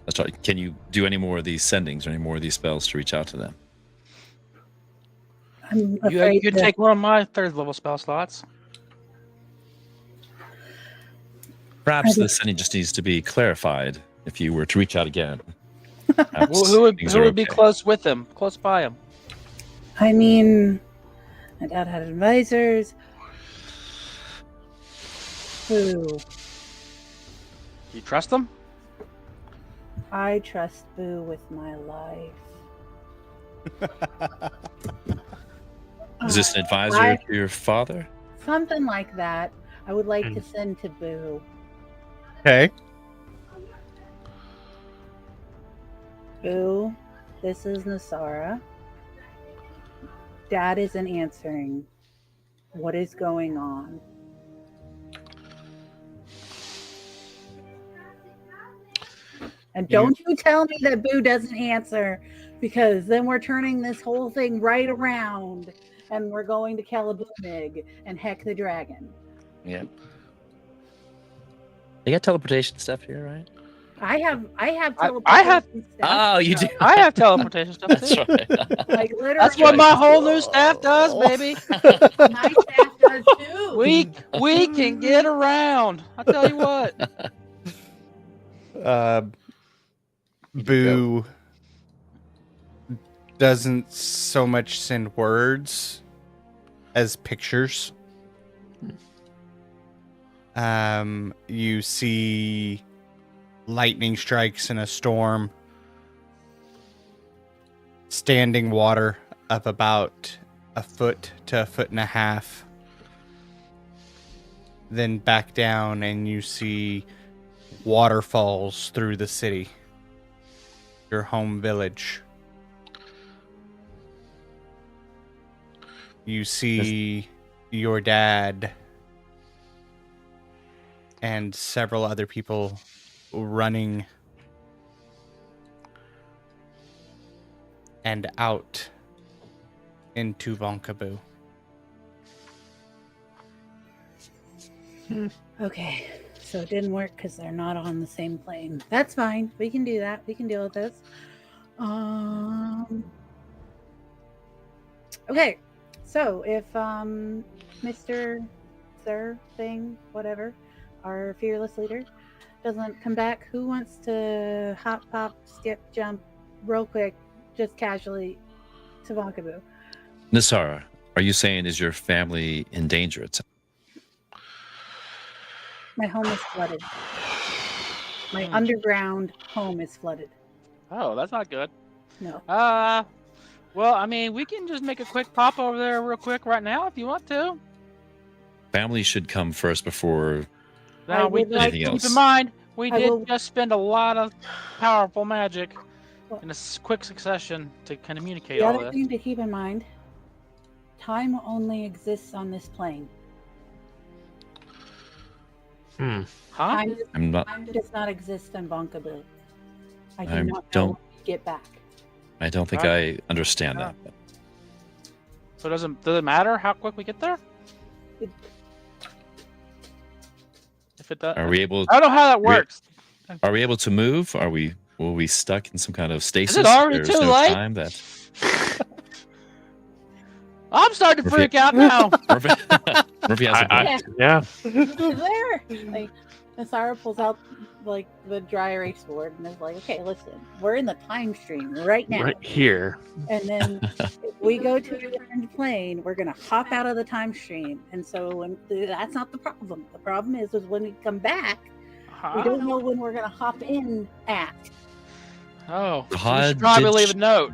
That's right. Can you do any more of these sendings or any more of these spells to reach out to them? I'm You afraid can to- take one of my third level spell slots. Perhaps I the sending just needs to be clarified if you were to reach out again. Well, Perhaps who would things are be okay. close with him, close by him? I mean, my dad had advisors. Boo. You trust them? I trust Boo with my life. Is this an advisor I- to your father? Something like that. I would like to send to Boo. Okay. Boo, this is Nasara. Dad isn't answering. What is going on? And don't you tell me that Boo doesn't answer, because then we're turning this whole thing right around and we're going to Calabumig and Heck the Dragon. Yeah. They got teleportation stuff here, right? I have I have- teleportation stuff. Oh, you do. I have teleportation stuff That's too. right. Like literally, That's what my whole new staff does, baby. my staff does too. We can get around. I tell you what. Boo doesn't so much send words as pictures. You see lightning strikes in a storm, standing water of about a foot to a foot and a half, then back down, and you see waterfalls through the city, your home village. You see your dad and several other people running and out into Vonkabu. Okay, so it didn't work because they're not on the same plane. That's fine. We can do that. We can deal with this. Okay, so if Mr. Sir thing, whatever, our fearless leader, doesn't come back, who wants to hop, pop, skip, jump, real quick, just casually to Vonkabu? Nisara, are you saying is your family in danger? My home is flooded. My underground home is flooded. Oh, that's not good. No. Well, I mean, we can just make a quick pop over there real quick right now if you want to. Family should come first before Now, we would like just to- keep in mind, we I did will- just spend a lot of powerful magic Well- in a quick succession to communicate The all other this. thing to keep in mind, time only exists on this plane. Huh? Time I'm not. does not exist on Vonkabu. I do I not know don't- when we get back. I don't think I understand that. So does it matter how quick we get there? If it does, Are we able? I don't know how that works. Are we able to move? Will we stuck in some kind of stasis? already There's too no late? time that. I'm starting to Murphy- freak out now. Murphy, Murphy has a point. Yeah. There, like Nasara pulls out like the dry erase board and is like, "Okay, listen, we're in the time stream right now, Right here. and then if we go to a different plane, we're gonna hop out of the time stream, and so that's not the problem. The problem is when we come back, we don't know when we're gonna hop in at." Oh, The we HUD should probably did leave a note.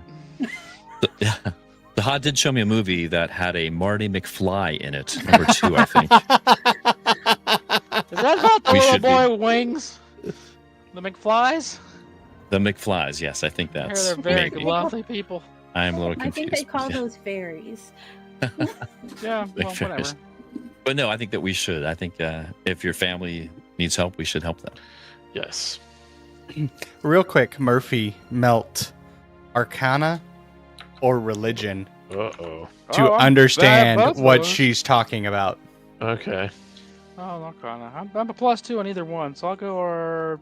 The HUD did show me a movie that had a Marty McFly in it. Number 2, I think. Is that about the We little should be. boy with wings? The McFlies? The McFlies. Yes, I think I hear that's. they're very maybe. lovely people. I'm a little I confused. think they call yeah. those fairies. Yeah, well, Fair. whatever. But no, I think that we should. I think if your family needs help, we should help them. Yes. Real quick, Murphy, Melt, Arcana or Religion Uh-oh. to Oh, I'm bad understand both what those. she's talking about. Okay. Oh, Arcana. I'm a +2 on either one, so I'll go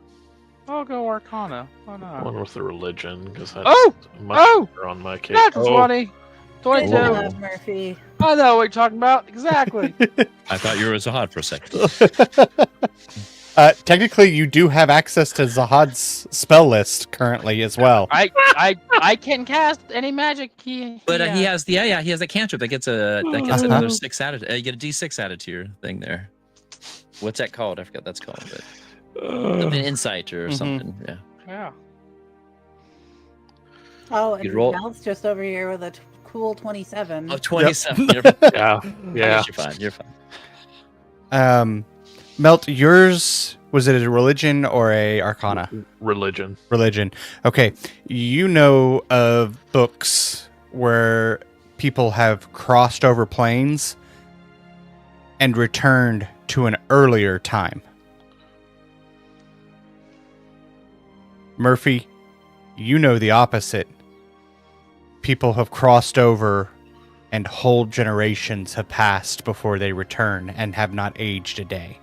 Arcana. Why not? One with the religion, because that's Oh! much Oh! better on my case. Natural Oh, 20. Good 22. job, Murphy. I know what you're talking about. Exactly. I thought you were a Zahad for a second. Technically, you do have access to Zahad's spell list currently as well. I can cast any magic But he has he has a cantrip that gets another 6 added. You get a D6 added to your thing there. What's that called? I forgot what that's called. But something insight or Mhm. something. Yeah. Yeah. Oh, You and roll- Mel's just over here with a cool 27. Oh, 27. Yep. You're fine. yeah. I Yeah. guess you're fine. You're fine. Melt, yours, was it a religion or a arcana? Religion. Religion. Okay. You know of books where people have crossed over planes and returned to an earlier time. Murphy, you know the opposite. People have crossed over and whole generations have passed before they return and have not aged a day.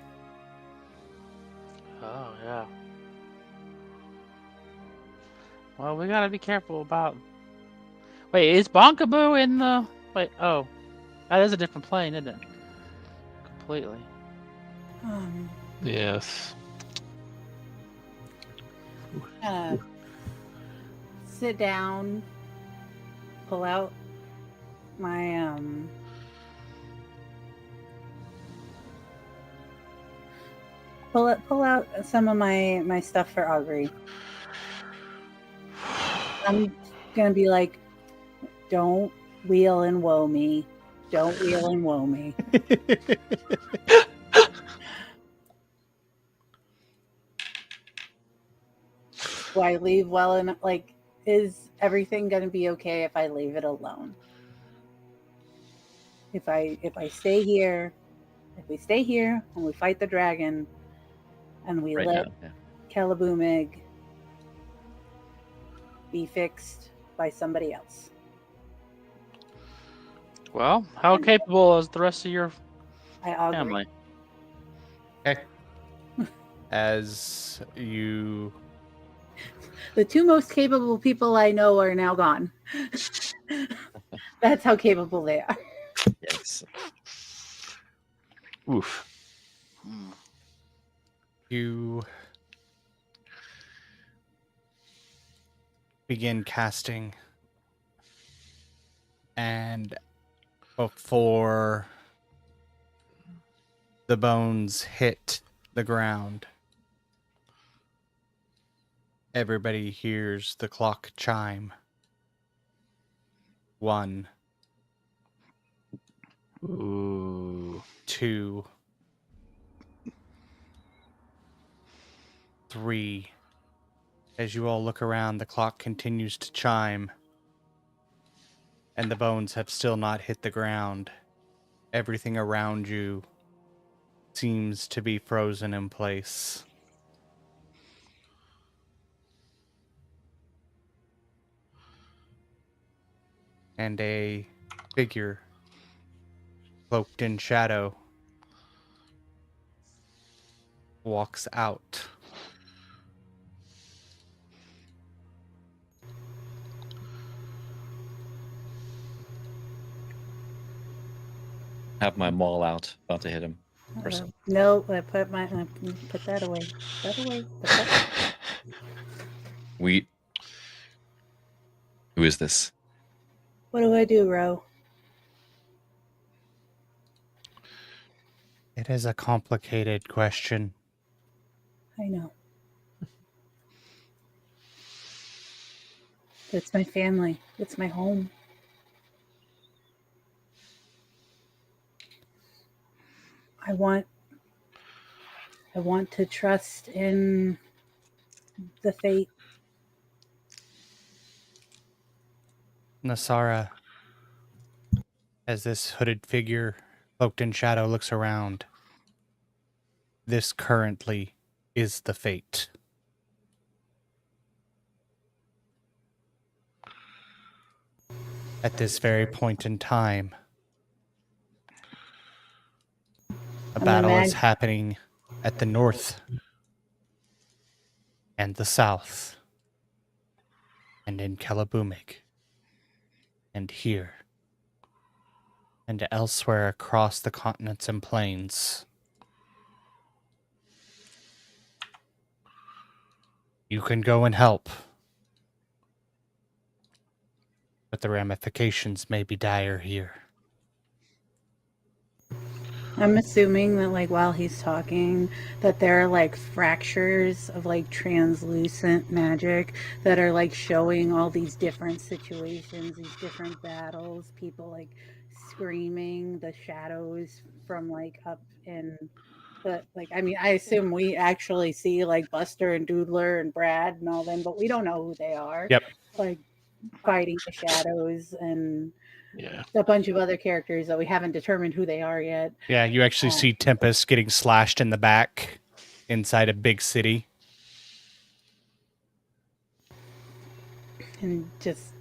Oh, yeah. Well, we gotta be careful about... Wait, is Bonkaboo in the... Wait, oh. That is a different plane, isn't it? Completely. Yes. Sit down, pull out my pull out some of my stuff for Augury. I'm gonna be like, don't wheel and woe me. Don't wheel and woe me. Do I leave well enough? Like, is everything going to be okay if I leave it alone? If I stay here, if we stay here and we fight the dragon, and we Right let now. Yeah. Kelabumig be fixed by somebody else. Well, how capable is the rest of your I agree. family? Okay. As you The two most capable people I know are now gone. That's how capable they are. Yes. Oof. Hmm. you begin casting, and before the bones hit the ground, everybody hears the clock chime. 1, Ooh. 2, 3. As you all look around, the clock continues to chime, and the bones have still not hit the ground. Everything around you seems to be frozen in place. And a figure cloaked in shadow walks out. Have my maul out, about to hit him. No, I put that away. Put that away. Put that. Who is this? What do I do, Ro? It is a complicated question. I know. It's my family. It's my home. I want to trust in the fate. Nasara, as this hooded figure cloaked in shadow looks around, this currently is the fate. At this very point in time, a battle is happening at the north and the south, and in Kelabumig, and here, and elsewhere across the continents and plains. You can go and help, but the ramifications may be dire here. I'm assuming that, like, while he's talking, that there are, like, fractures of, like, translucent magic that are, like, showing all these different situations, these different battles, people, like, screaming, the shadows from, like, up in the, like, I mean, I assume we actually see, like, Buster and Doodler and Brad and all them, but we don't know who they are. Yep. Like, fighting the shadows and Yeah. a bunch of other characters that we haven't determined who they are yet. Yeah, you actually see Tempest getting slashed in the back inside a big city. And just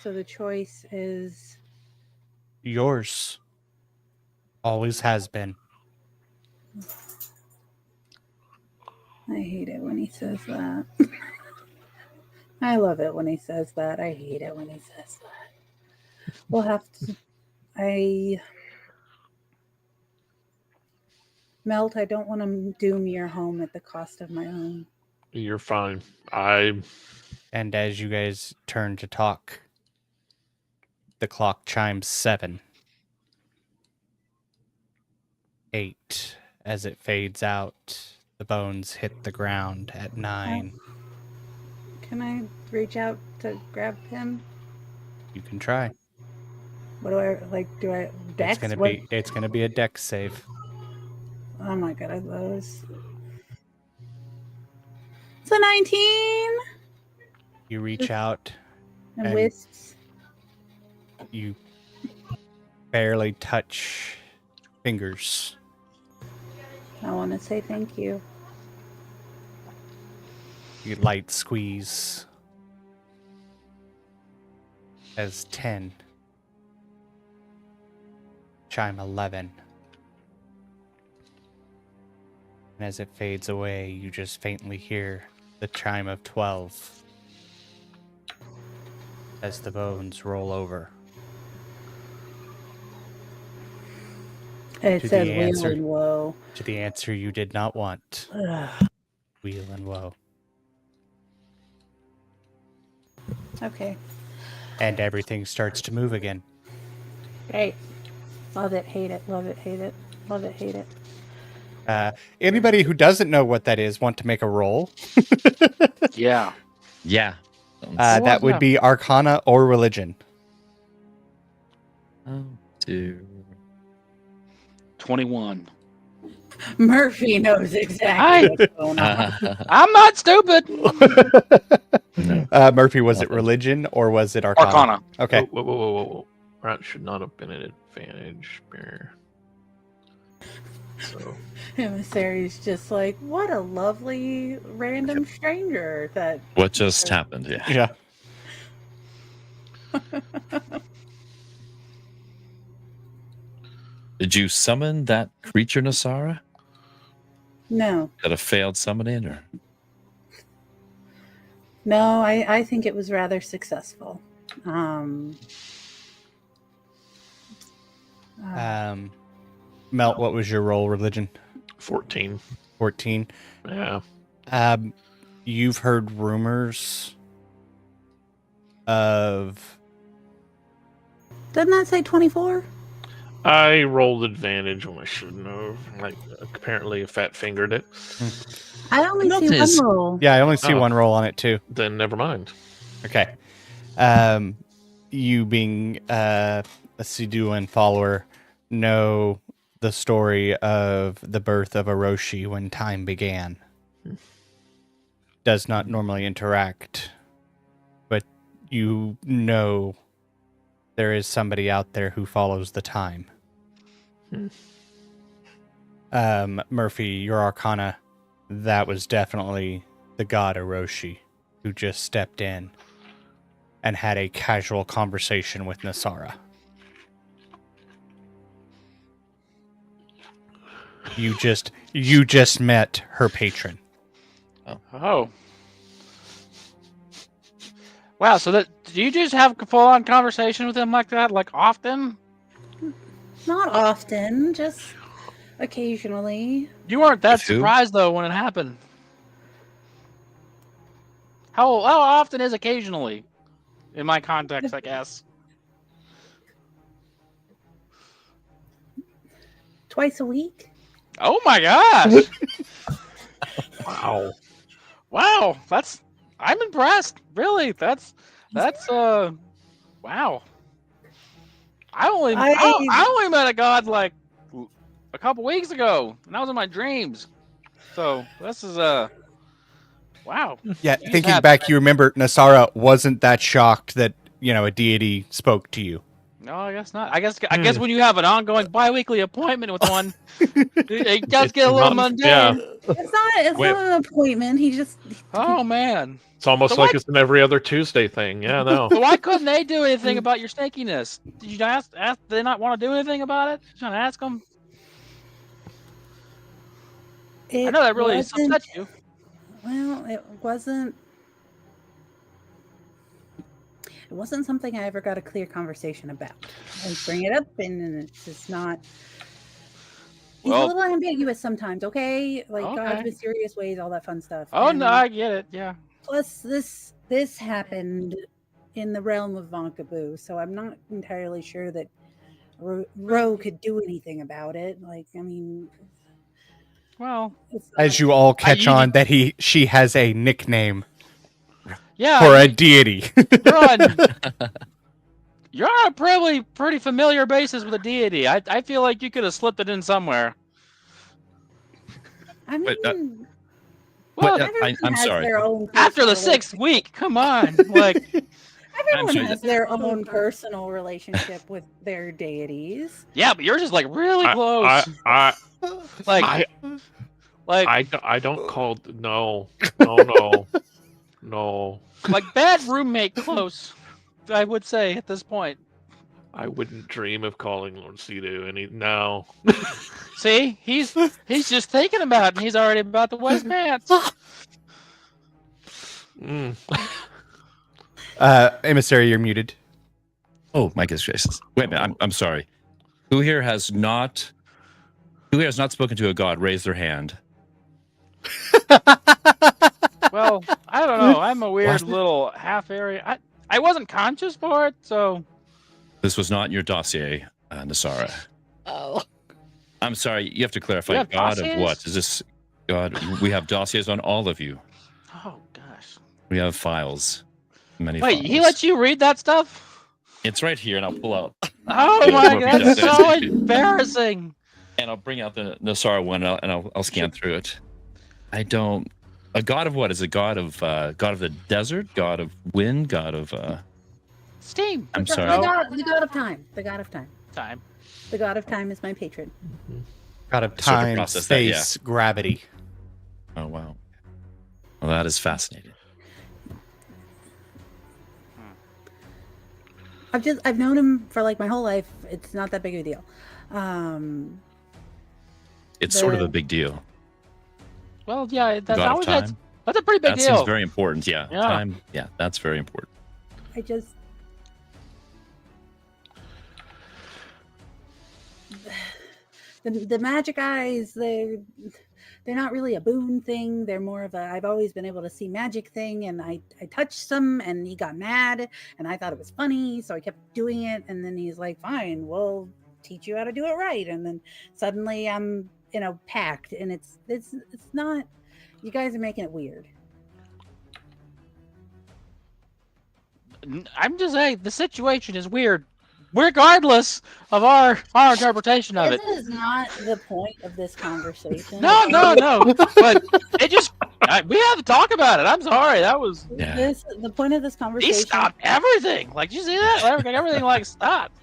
so the choice is Yours. Always has been. I hate it when he says that. I love it when he says that. I hate it when he says that. We'll have to Melt, I don't want to doom your home at the cost of my own. You're fine. And as you guys turn to talk, the clock chimes 7. 8. As it fades out, the bones hit the ground at 9. Can I reach out to grab him? You can try. What do I like? Do I dex? It's gonna be a dex save. Oh my god, I those. It's a 19. You reach out, And And- wisps. you barely touch fingers. I want to say thank you. You light squeeze as 10 chime 11. And as it fades away, you just faintly hear the chime of 12 as the bones roll over. It To the says wheel answer. and woe. To the answer you did not want. Ugh. Wheel and woe. Okay. And everything starts to move again. Great. Love it, hate it, love it, hate it, love it, hate it. Anybody who doesn't know what that is want to make a roll? Yeah. Yeah. That would be Arcana or Religion. 2. 21. Murphy knows exactly what's going on. I'm not stupid. Murphy, was it Religion or was it Arcana? Arcana. Okay. Whoa. That should not have been an advantage. So Emissary's just like, what a lovely random stranger that What just happened? Yeah. Yeah. Did you summon that creature, Nasara? no. Got a failed summoning, or No, I think it was rather successful. Melt, what was your roll, Religion? 14. 14. Yeah. You've heard rumors of... Doesn't that say 24? I rolled advantage when I shouldn't have. Like, apparently, fat fingered it. I only see Notice. one roll. Yeah, I only see Oh. one roll on it, too. Then never mind. Okay. You being a Siduan follower know the story of the birth of Orochi when time began. Does not normally interact, but you know there is somebody out there who follows the time. Murphy, your Arcana, that was definitely the god Orochi who just stepped in and had a casual conversation with Nasara. You just met her patron. Oh. Wow, so do you just have a full-on conversation with him like that, like often? Not often, just occasionally. You weren't that With who? surprised, though, when it happened. How often is occasionally? In my context, I guess. Twice a week? Oh my gosh! Wow. Wow, I'm impressed. Really, that's wow. I only met a god like a couple weeks ago, and that was in my dreams. So this is wow. Yeah, You thinking have- back, you remember Nasara wasn't that shocked that, a deity spoke to you. No, I guess not. I guess when you have an ongoing bi-weekly appointment with one, it does get a little mundane. Yeah. It's Wait. not an appointment. He just Oh man. It's almost So like what- it's an every other Tuesday thing. Yeah, no. So why couldn't they do anything about your snakiness? Did you ask? Did they not want to do anything about it? You trying to ask them? I know that really upset you. Well, it wasn't something I ever got a clear conversation about. I bring it up, and it's just not. He's Well- a little ambiguous sometimes, okay? Like Okay. God's mysterious ways, all that fun stuff. Oh And no, I get it. Yeah. plus, this happened in the realm of Vonkaboo, so I'm not entirely sure that Ro could do anything about it. Like, I mean, Well, it's As you all catch you on that she has a nickname yeah. for a deity. You're on a probably pretty familiar basis with a deity. I feel like you could have slipped it in somewhere. I mean, Wait, Well, Everyone I'm has sorry. their own after the personal 6th week, come on. Like, Everyone sorry, has their own personal relationship with their deities. yeah, but yours is like really I, close. I, Like, I don't call no. like bad roommate close, I would say at this point. I wouldn't dream of calling Lord Cedo any. No. See, he's just thinking about it, and he's already about to wet his pants. Emissary, you're muted. Oh my goodness! Wait a minute. I'm sorry. Who here has not spoken to a god? Raise their hand. Well, I don't know. I'm a weird little half area. I wasn't conscious for it, so. This was not in your dossier, Nasara. Oh. I'm sorry. You have to clarify. You have God dossiers? of what? Is this God? We have dossiers on all of you. Oh gosh. We have files. Many Wait, files. he lets you read that stuff? It's right here, and I'll pull out. Oh Yeah, my Murphy god, does that's that. so embarrassing. And I'll bring out the Nasara one, and I'll scan through it. I don't. A god of what? Is a god of the desert? God of wind? God of Steam. I'm The sorry. god of time. The god of time. Time. The god of time is my patron. God of Sort of time, process that, yeah. space, gravity. Oh wow. Well, that is fascinating. I've known him for like my whole life. It's not that big of a deal. It's sort of a big deal. Well, yeah, that's God of always time. that's a pretty big That deal. seems very important. Yeah. Yeah. Time. Yeah, that's very important. I just the magic eyes, they're not really a boon thing. They're more of a I've always been able to see magic thing, and I touched some and he got mad and I thought it was funny, so I kept doing it, and then he's like, fine, we'll teach you how to do it right. And then suddenly I'm packed, and it's not, you guys are making it weird. I'm just saying the situation is weird, regardless of our interpretation of it. This is not the point of this conversation. No. But it just we have to talk about it. I'm sorry. That was Yeah. The point of this conversation. he stopped everything. Like, did you see that? Everything like stopped.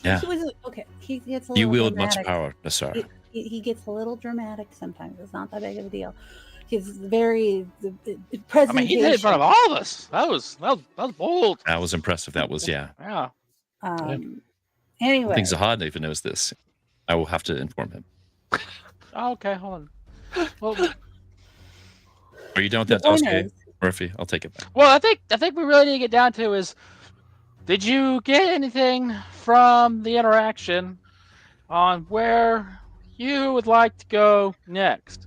Yeah. He was okay. He gets a little You wield much dramatic. power, Nasara. He gets a little dramatic sometimes. It's not that big of a deal. He's very presentation. I mean, he did it in front of all of us. That was bold. That was impressive. That was Yeah. Anyway, I think Zahad even knows this. I will have to inform him. Oh, okay, hold on. Well, Are you done with that the point dossier, is, Murphy? I'll take it back. well, I think we really need to get down to is, did you get anything from the interaction on where you would like to go next?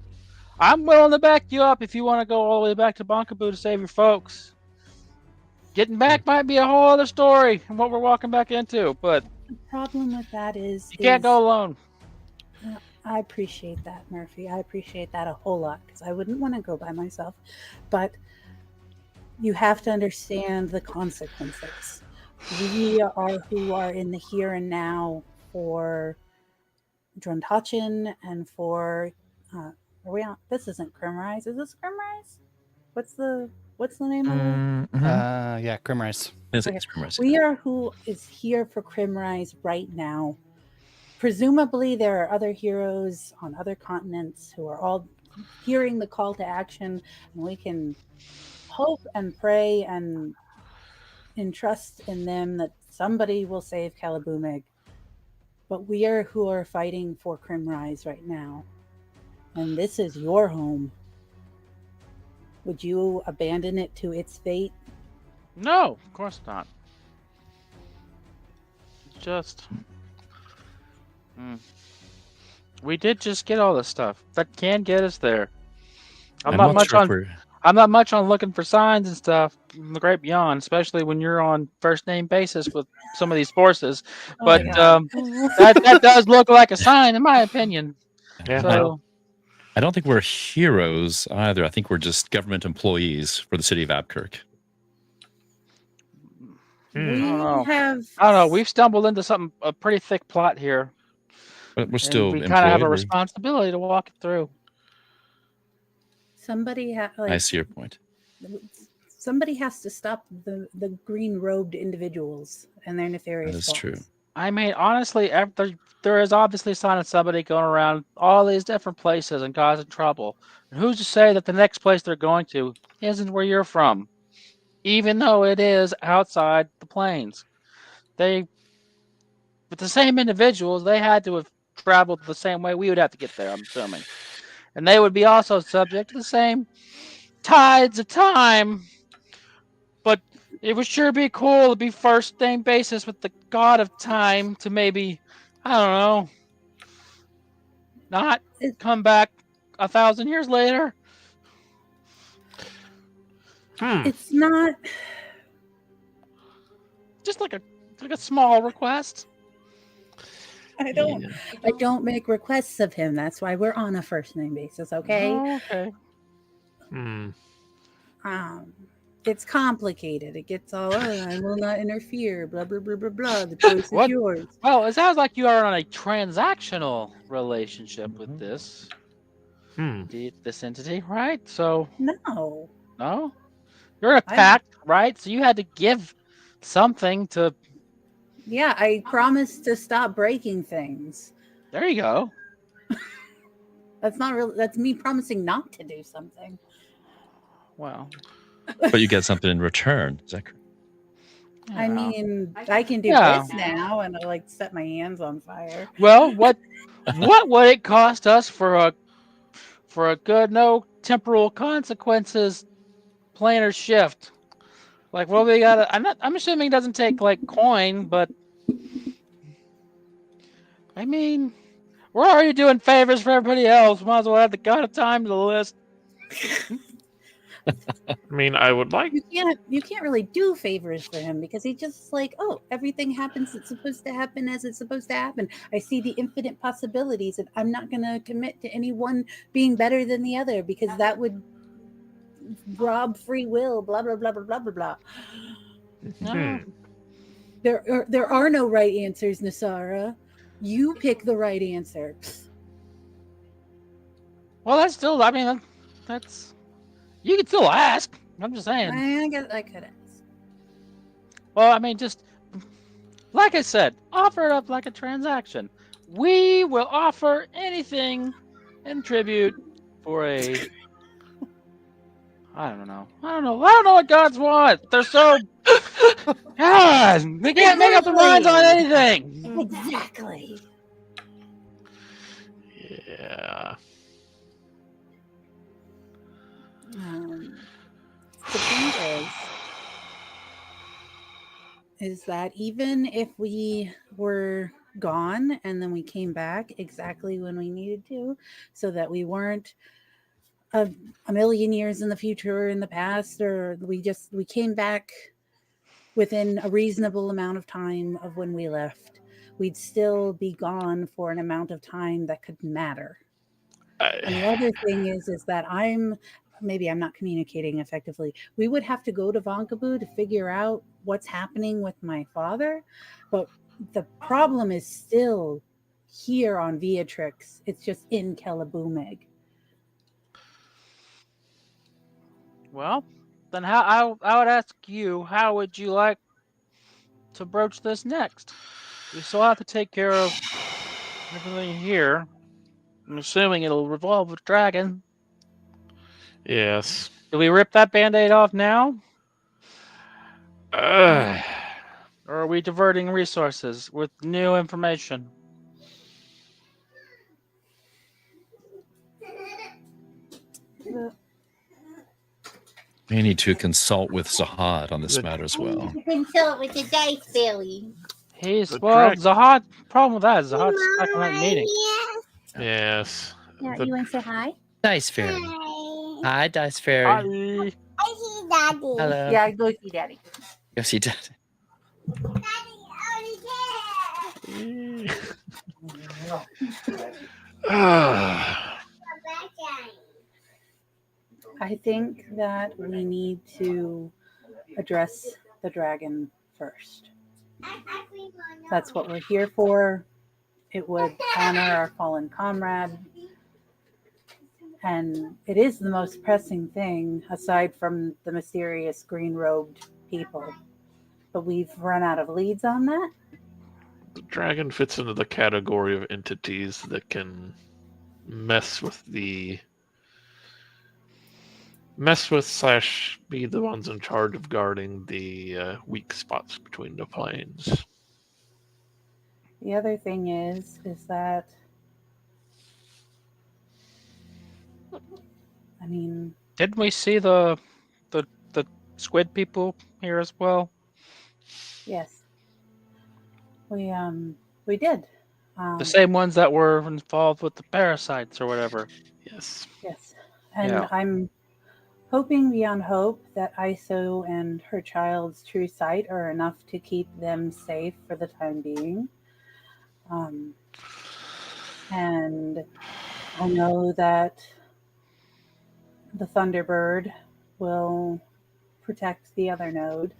I'm willing to back you up if you want to go all the way back to Bonkaboo to save your folks. Getting back might be a whole other story and what we're walking back into, but the problem with that is you can't go alone. I appreciate that, Murphy. I appreciate that a whole lot because I wouldn't want to go by myself. But you have to understand the consequences. We are who are in the here and now for Druntachin and for are we on? This isn't Crimrise. Is this Crimrise? What's the name of it? Yeah, Crimrise. It's Okay. Crimrise. We are who is here for Crimrise right now. Presumably, there are other heroes on other continents who are all hearing the call to action, and we can hope and pray and entrust in them that somebody will save Calaboomig. But we are who are fighting for Crimrise right now, and this is your home. Would you abandon it to its fate? No, of course not. Just we did just get all this stuff that can get us there. I'm not much on looking for signs and stuff in the great beyond, especially when you're on first name basis with some of these forces. Oh But my God. that does look like a sign, in my opinion. Yeah. So I don't think we're heroes either. I think we're just government employees for the city of Abkirk. We know. have. I don't know. We've stumbled into a pretty thick plot here. But we're still we employed. kind of have a We're- responsibility to walk it through. Somebody I see your point. somebody has to stop the green robed individuals and their nefarious That is thoughts. true. I mean, honestly, there is obviously a sign of somebody going around all these different places and causing trouble. And who's to say that the next place they're going to isn't where you're from, even though it is outside the plains? With the same individuals, they had to have traveled the same way we would have to get there, I'm assuming. And they would be also subject to the same tides of time. But it would sure be cool to be first name basis with the god of time to maybe, I don't know, not come back 1,000 years later. It's not. Just like a small request. I don't make requests of him. That's why we're on a first name basis, okay? Oh, okay. It's complicated. It gets all, I will not interfere, blah, blah, blah, blah, blah. The choice is yours. Well, it sounds like you are on a transactional relationship with this. This entity, right? So No. You're a pact, right? So you had to give something to. Yeah, I promised to stop breaking things. There you go. That's not real. That's me promising not to do something. Well, but you get something in return. Is that correct? I mean, I can do this now, and I like set my hands on fire. Well, what would it cost us for a good no temporal consequences planar shift? Like, well, we got. I'm assuming it doesn't take like coin, but I mean, we're already doing favors for everybody else. Might as well add the god of time to the list. I mean, I would like. You can't really do favors for him because he just like, oh, everything happens. It's supposed to happen as it's supposed to happen. I see the infinite possibilities, and I'm not going to commit to any one being better than the other because that would rob free will. Blah blah blah blah blah blah blah. There are no right answers, Nasara. You pick the right answer. Well, that's still. I mean, that's. You can still ask. I'm just saying. I guess I could ask. Well, I mean, just like I said, offer it up like a transaction. We will offer anything in tribute for a. I don't know what gods want. They're so. God, they can't make up their minds on anything. Exactly. Yeah. The thing is that even if we were gone and then we came back exactly when we needed to, so that we weren't a million years in the future or in the past, or we came back within a reasonable amount of time of when we left, we'd still be gone for an amount of time that could matter. And the other thing is that maybe I'm not communicating effectively. We would have to go to Vonkabu to figure out what's happening with my father, but the problem is still here on Beatrix. It's just in Kelabumeg. Well, then I would ask you, how would you like to broach this next? We still have to take care of everything here. I'm assuming it'll revolve with Dragon. Yes. Do we rip that Band-Aid off now? Or are we diverting resources with new information? We need to consult with Zahad on this matter as well. Consult with the dice fairy. Zahad. Problem with that is Zahad's stuck in that meeting. Yes. Yeah, you want to say hi? Dice Fairy. Hi, Dice Fairy. Hi. I see Daddy. Hello. Yeah, go see Daddy. Go see Daddy. I think that we need to address the dragon first. That's what we're here for. It would honor our fallen comrade. And it is the most pressing thing, aside from the mysterious green-robed people. But we've run out of leads on that. The dragon fits into the category of entities that can mess with / be the ones in charge of guarding the weak spots between the planes. The other thing is that, I mean, Didn't we see the squid people here as well? yes, we did. The same ones that were involved with the parasites or whatever. Yes. Yes, and Yeah. I'm hoping beyond hope that ISO and her child's true sight are enough to keep them safe for the time being. And I know that the Thunderbird will protect the other node,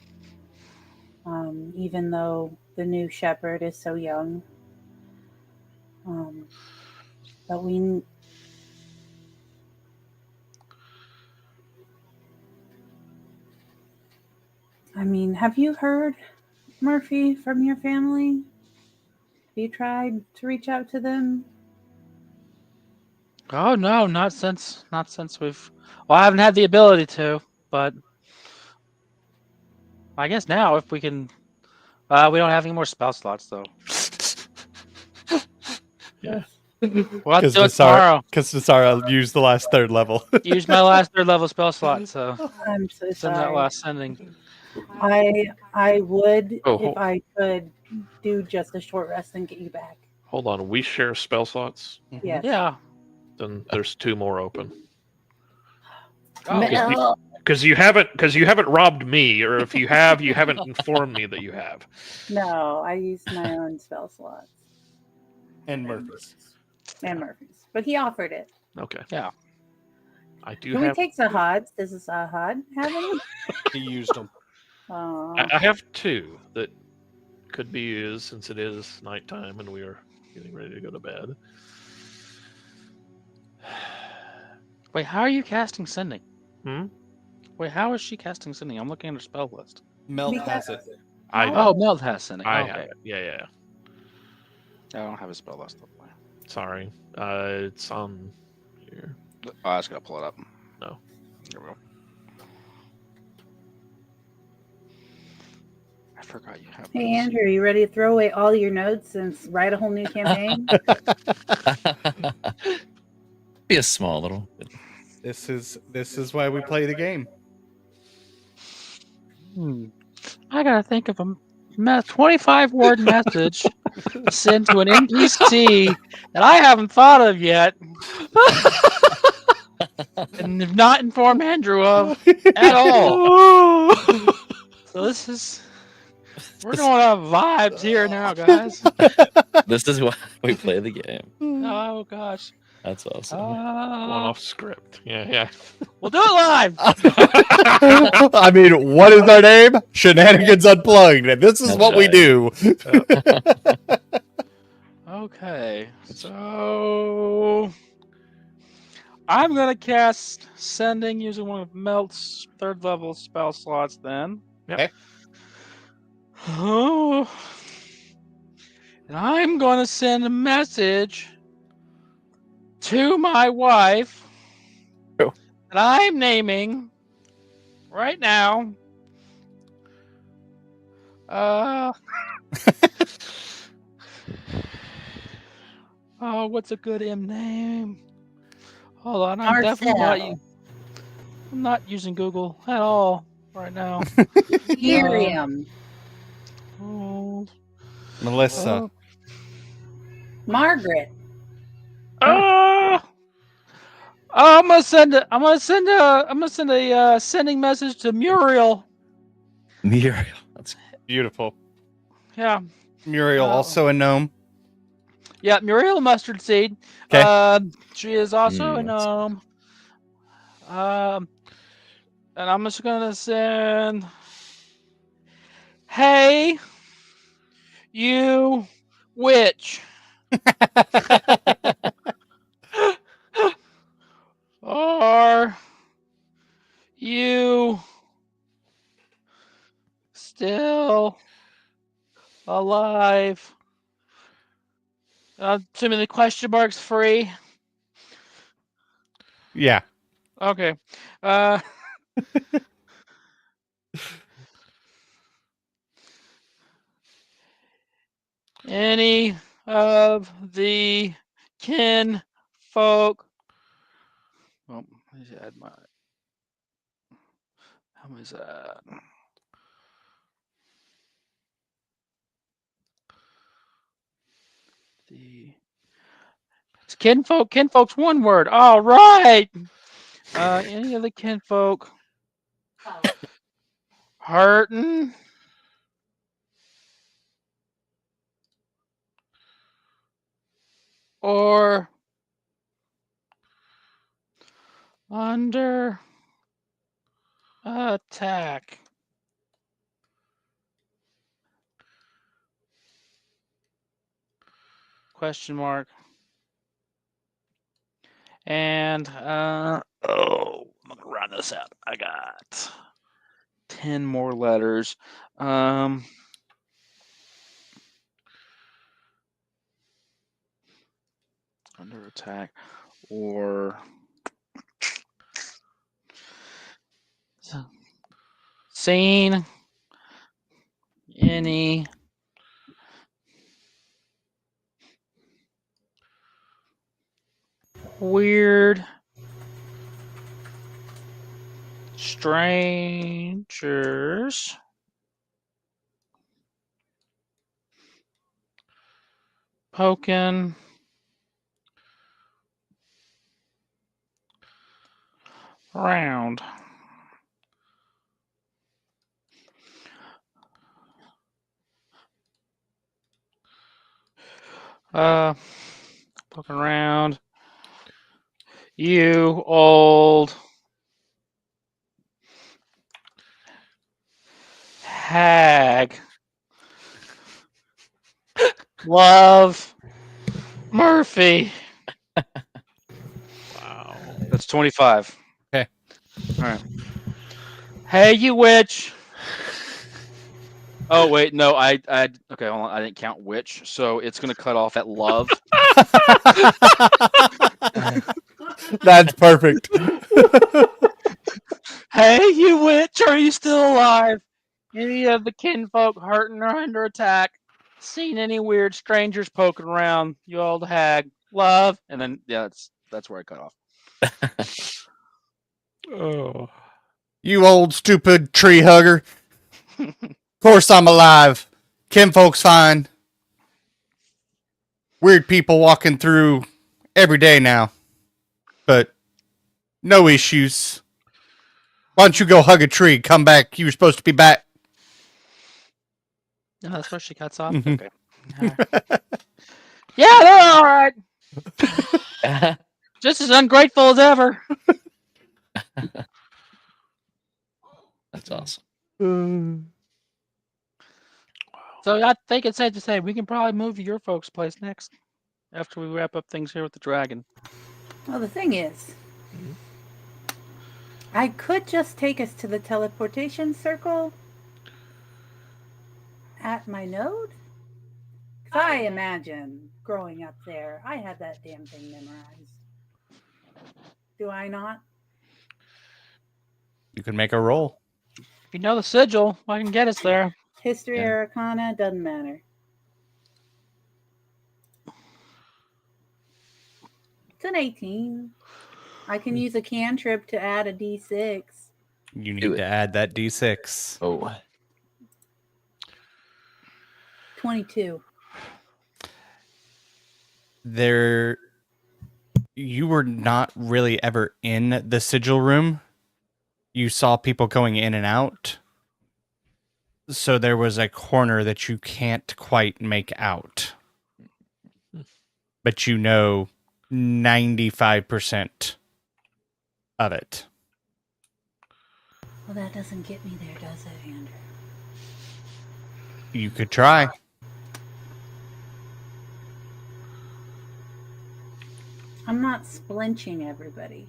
even though the new shepherd is so young. But have you heard, Murphy, from your family? Have you tried to reach out to them? Oh no, not since we've. Well, I haven't had the ability to, but I guess now if we can. We don't have any more spell slots though. Yeah. We'll have to do it tomorrow. Because Nasara used the last third level. Use my last 3rd level spell slot, so I'm so send that sorry. last sending. I would, Oh, if I could, do just a short rest and get you back. Hold on. We share spell slots? Yes. Yeah. Then there's 2 more open. Oh, No. Because you haven't robbed me, or if you have, you haven't informed me that you have. No, I used my own spell slots. And Murphy's. And Murphy's. But he offered it. Okay. Yeah. I do Can have. we take Zahod's? Does Zahad have any? He used them. I have 2 that could be used since it is nighttime and we are getting ready to go to bed. Wait, how are you casting sending? Hmm? Wait, how is she casting sending? I'm looking at her spell list. Mel has it. I Oh, Meld has sending. I Okay. have it. Yeah. I don't have a spell list. Sorry. It's on here. Oh, I just gotta pull it up. No. There we go. I forgot you have. Hey, Andrew, you ready to throw away all your notes and write a whole new campaign? Be a small little. This is why we play the game. I gotta think of a 25-word message to send to an NPC that I haven't thought of yet, and have not informed Andrew of at all. So we're going on vibes here now, guys. This is why we play the game. Oh gosh. That's awesome. Going off script. Yeah. We'll do it live. I mean, what is our name? Shenanigans Unplugged. And this is That's what we right. do. Okay, so I'm gonna cast sending using one of Melt's 3rd level spell slots. Then. Okay. Oh, and I'm gonna send a message to my wife Oh. that I'm naming right now. Oh, what's a good M name? Hold on, I'm definitely Marcel. I'm not using Google at all right now. Miriam. Oh, Melissa. Margaret. I'm gonna send a sending message to Muriel. Muriel. That's Beautiful. Yeah. Muriel, also a gnome. Yeah, Muriel Mustard Seed. 'Kay. She is also a that's- gnome. And I'm just gonna send, hey, you witch. still alive. Assuming the question mark's free. Yeah. Okay. Any of the kin folk? Well, let me add my. How many is that? It's kinfolk. Kinfolk's one word. All right. Any of the kinfolk hurting or under attack? Question mark. And I'm gonna round this out. I got 10 more letters. Under attack or seen any weird strangers poking around. Poking around. You old hag. Love Murphy. Wow. that's 25. Okay. All right. Hey, you witch. Oh wait, no, I okay, hold on. I didn't count which, so it's gonna cut off at love. That's perfect. Hey, you witch. Are you still alive? Any of the kinfolk hurting or under attack? Seen any weird strangers poking around? You old hag. Love. And then yeah, that's where I cut off. Oh. You old stupid tree hugger. Of course I'm alive. Kinfolk's fine. Weird people walking through every day now. But no issues. Why don't you go hug a tree? Come back. You were supposed to be back. No, that's where she cuts off. Mhm. Okay. Yeah, they're all right. Just as ungrateful as ever. That's awesome. So I think it's safe to say we can probably move to your folks' place next after we wrap up things here with the dragon. Well, the thing is, Mhm. I could just take us to the teleportation circle at my node. 'Cause I imagine growing up there, I had that damn thing memorized. Do I not? You can make a roll. If you know the sigil, I can get us there. History Yeah. or Arcana, doesn't matter. It's an 18. I can use a cantrip to add a d6. You Do need it. to add that d6. Oh, 22. You were not really ever in the sigil room. You saw people going in and out. So there was a corner that you can't quite make out. But you know 95% of it. Well, that doesn't get me there, does it, Andrew? You could try. I'm not splinching everybody.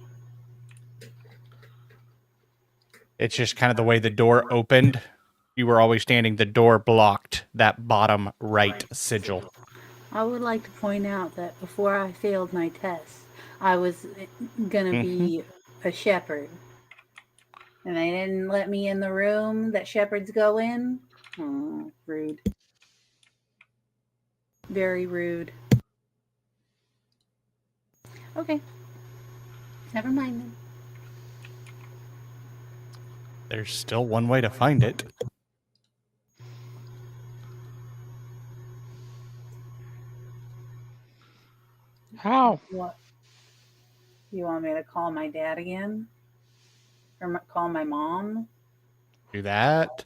It's just kind of the way the door opened. you were always standing, the door blocked that bottom right sigil. I would like to point out that before I failed my test, I was gonna be a shepherd. And they didn't let me in the room that shepherds go in. Oh, rude. Very rude. Okay. Never mind then. There's still one way to find it. How? What? You want me to call my dad again? Or call my mom? Do that.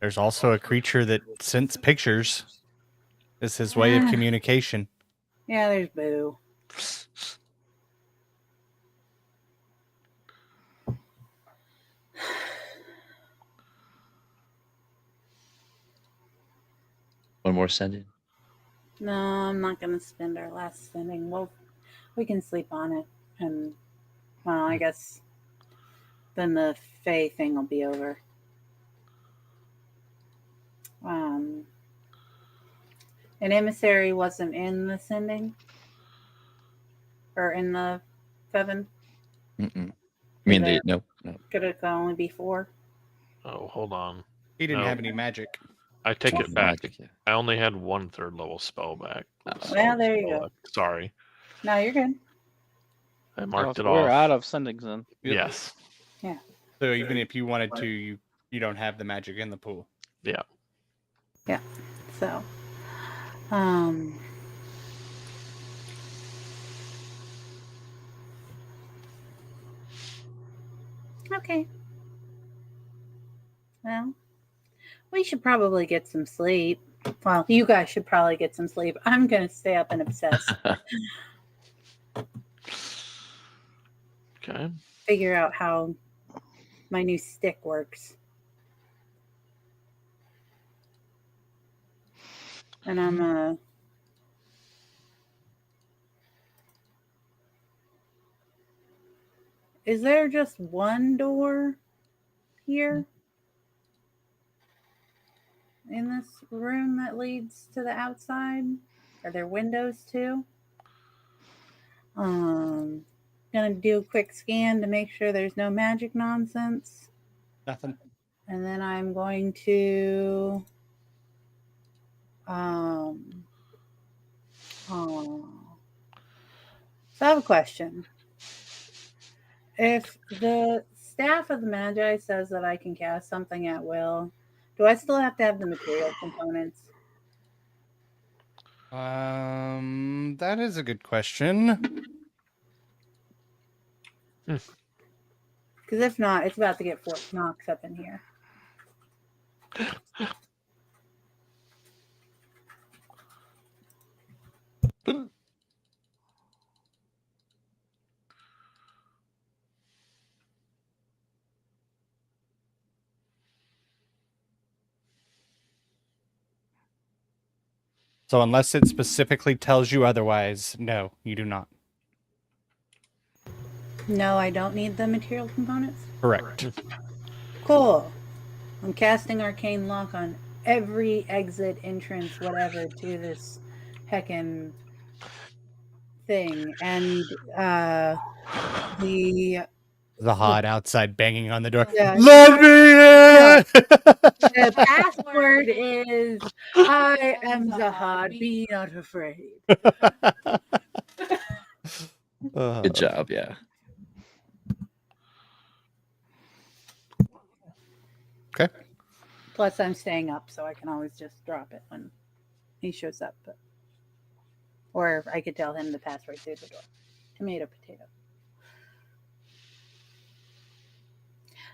There's also a creature that sends pictures. It's his way of communication. Yeah, there's Boo. One more sending. No, I'm not going to spend our last sending. Well, we can sleep on it. And, well, I guess then the Fae thing will be over. An emissary wasn't in the sending? Or in the Feven? Mm-mm. I mean, there- no. Could it only be 4? Oh, hold on. He didn't No. have any magic. I take it back. Magic, yeah. I only had 1 3rd level spell back. Well, there you go. Sorry. No, you're good. I marked it We're off. out of sendings then. Yes. So even if you wanted to, you don't have the magic in the pool. Yeah. Yeah. So, okay. Well, we should probably get some sleep. Well, you guys should probably get some sleep. I'm going to stay up and obsess. Okay. Figure out how my new stick works. And I'm is there just one door here in this room that leads to the outside? Are there windows too? Gonna do a quick scan to make sure there's no magic nonsense. Nothing. And then I'm going to so I have a question. If the staff of the Magi says that I can cast something at will, do I still have to have the material components? That is a good question. Because if not, it's about to get Fort Knox up in here. So unless it specifically tells you otherwise, no, you do not. No, I don't need the material components. Correct. Cool. I'm casting Arcane Lock on every exit, entrance, whatever, to this heckin' thing. And the Zahad outside banging on the door. Yeah. Let me in! the password is I am Zahad, be not afraid. Good job, yeah. Okay. Plus, I'm staying up, so I can always just drop it when he shows up. Or I could tell him the password through the door. Tomato, potato.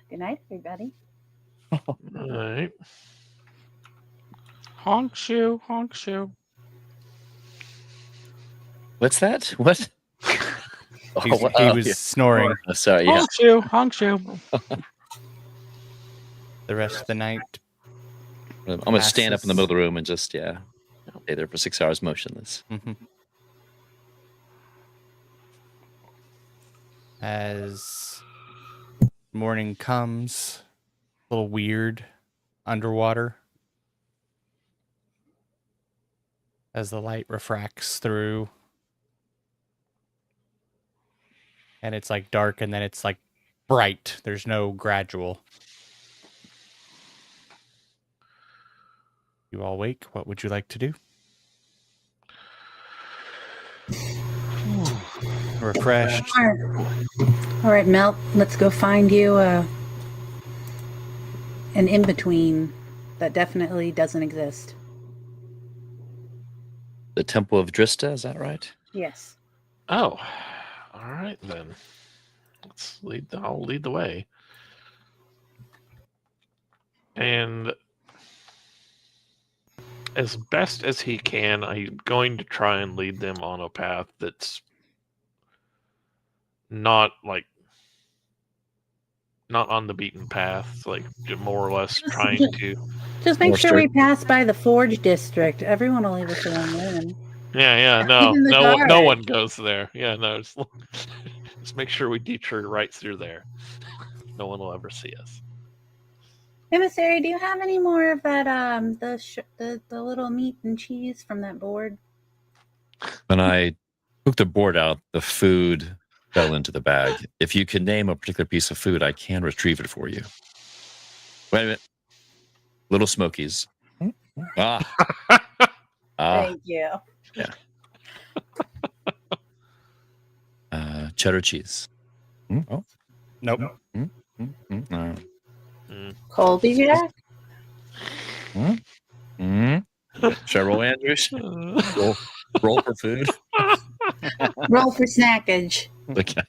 Good night, everybody. All right. Honk shoe, honk shoe. What's that? What? He was snoring Oh, sorry, yeah. Honk shoe, honk shoe. the rest of the night. I'm gonna stand up in the middle of the room and just stay there for 6 hours motionless. Mm-hmm. As morning comes, a little weird. underwater as the light refracts through. And it's like dark and then it's like bright. There's no gradual. You all wake. What would you like to do? Refreshed. All right, Melt. Let's go find you an in between that definitely doesn't exist. The Temple of Drista, is that right? Yes. Oh, all right then. I'll lead the way. And as best as he can, I'm going to try and lead them on a path that's not on the beaten path, like more or less trying to. Just make More sure we strict. pass by the Forge District. Everyone will leave us alone then. Yeah, no, Even the no guard. one goes there. Yeah, no, just make sure we detour right through there. No one will ever see us. Emissary, do you have any more of that the little meat and cheese from that board? When I took the board out, the food fell into the bag. If you can name a particular piece of food, I can retrieve it for you. Wait a minute. Little Smokies. Thank you. Cheddar cheese. Oh. Nope. Colby Jack? Cheryl Andrews. Roll for food. Roll for snackage. Okay.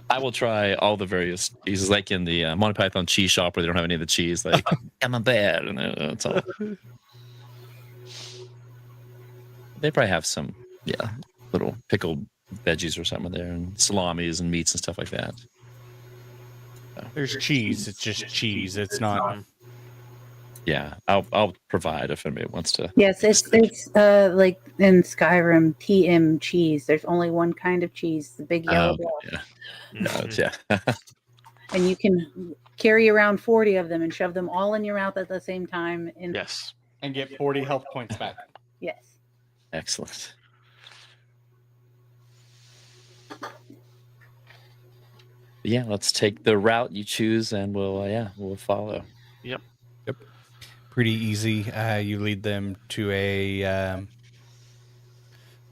I will try all the various cheeses, like in the Monty Python cheese shop where they don't have any of the cheese. Like, I'm a bad, and that's all. They probably have some, little pickled veggies or something there, and salamis and meats and stuff like that. So, There's cheese. It's just cheese. It's not. yeah, I'll provide if anybody wants to. Yes, it's like in Skyrim, TM cheese. There's only one kind of cheese, the big yellow block. Yeah. Yeah. And you can carry around 40 of them and shove them all in your mouth at the same time. Yes. And get 40 health points back. Yes. Excellent. Yeah, let's take the route you choose, and we'll follow. Yep. Pretty easy. You lead them to a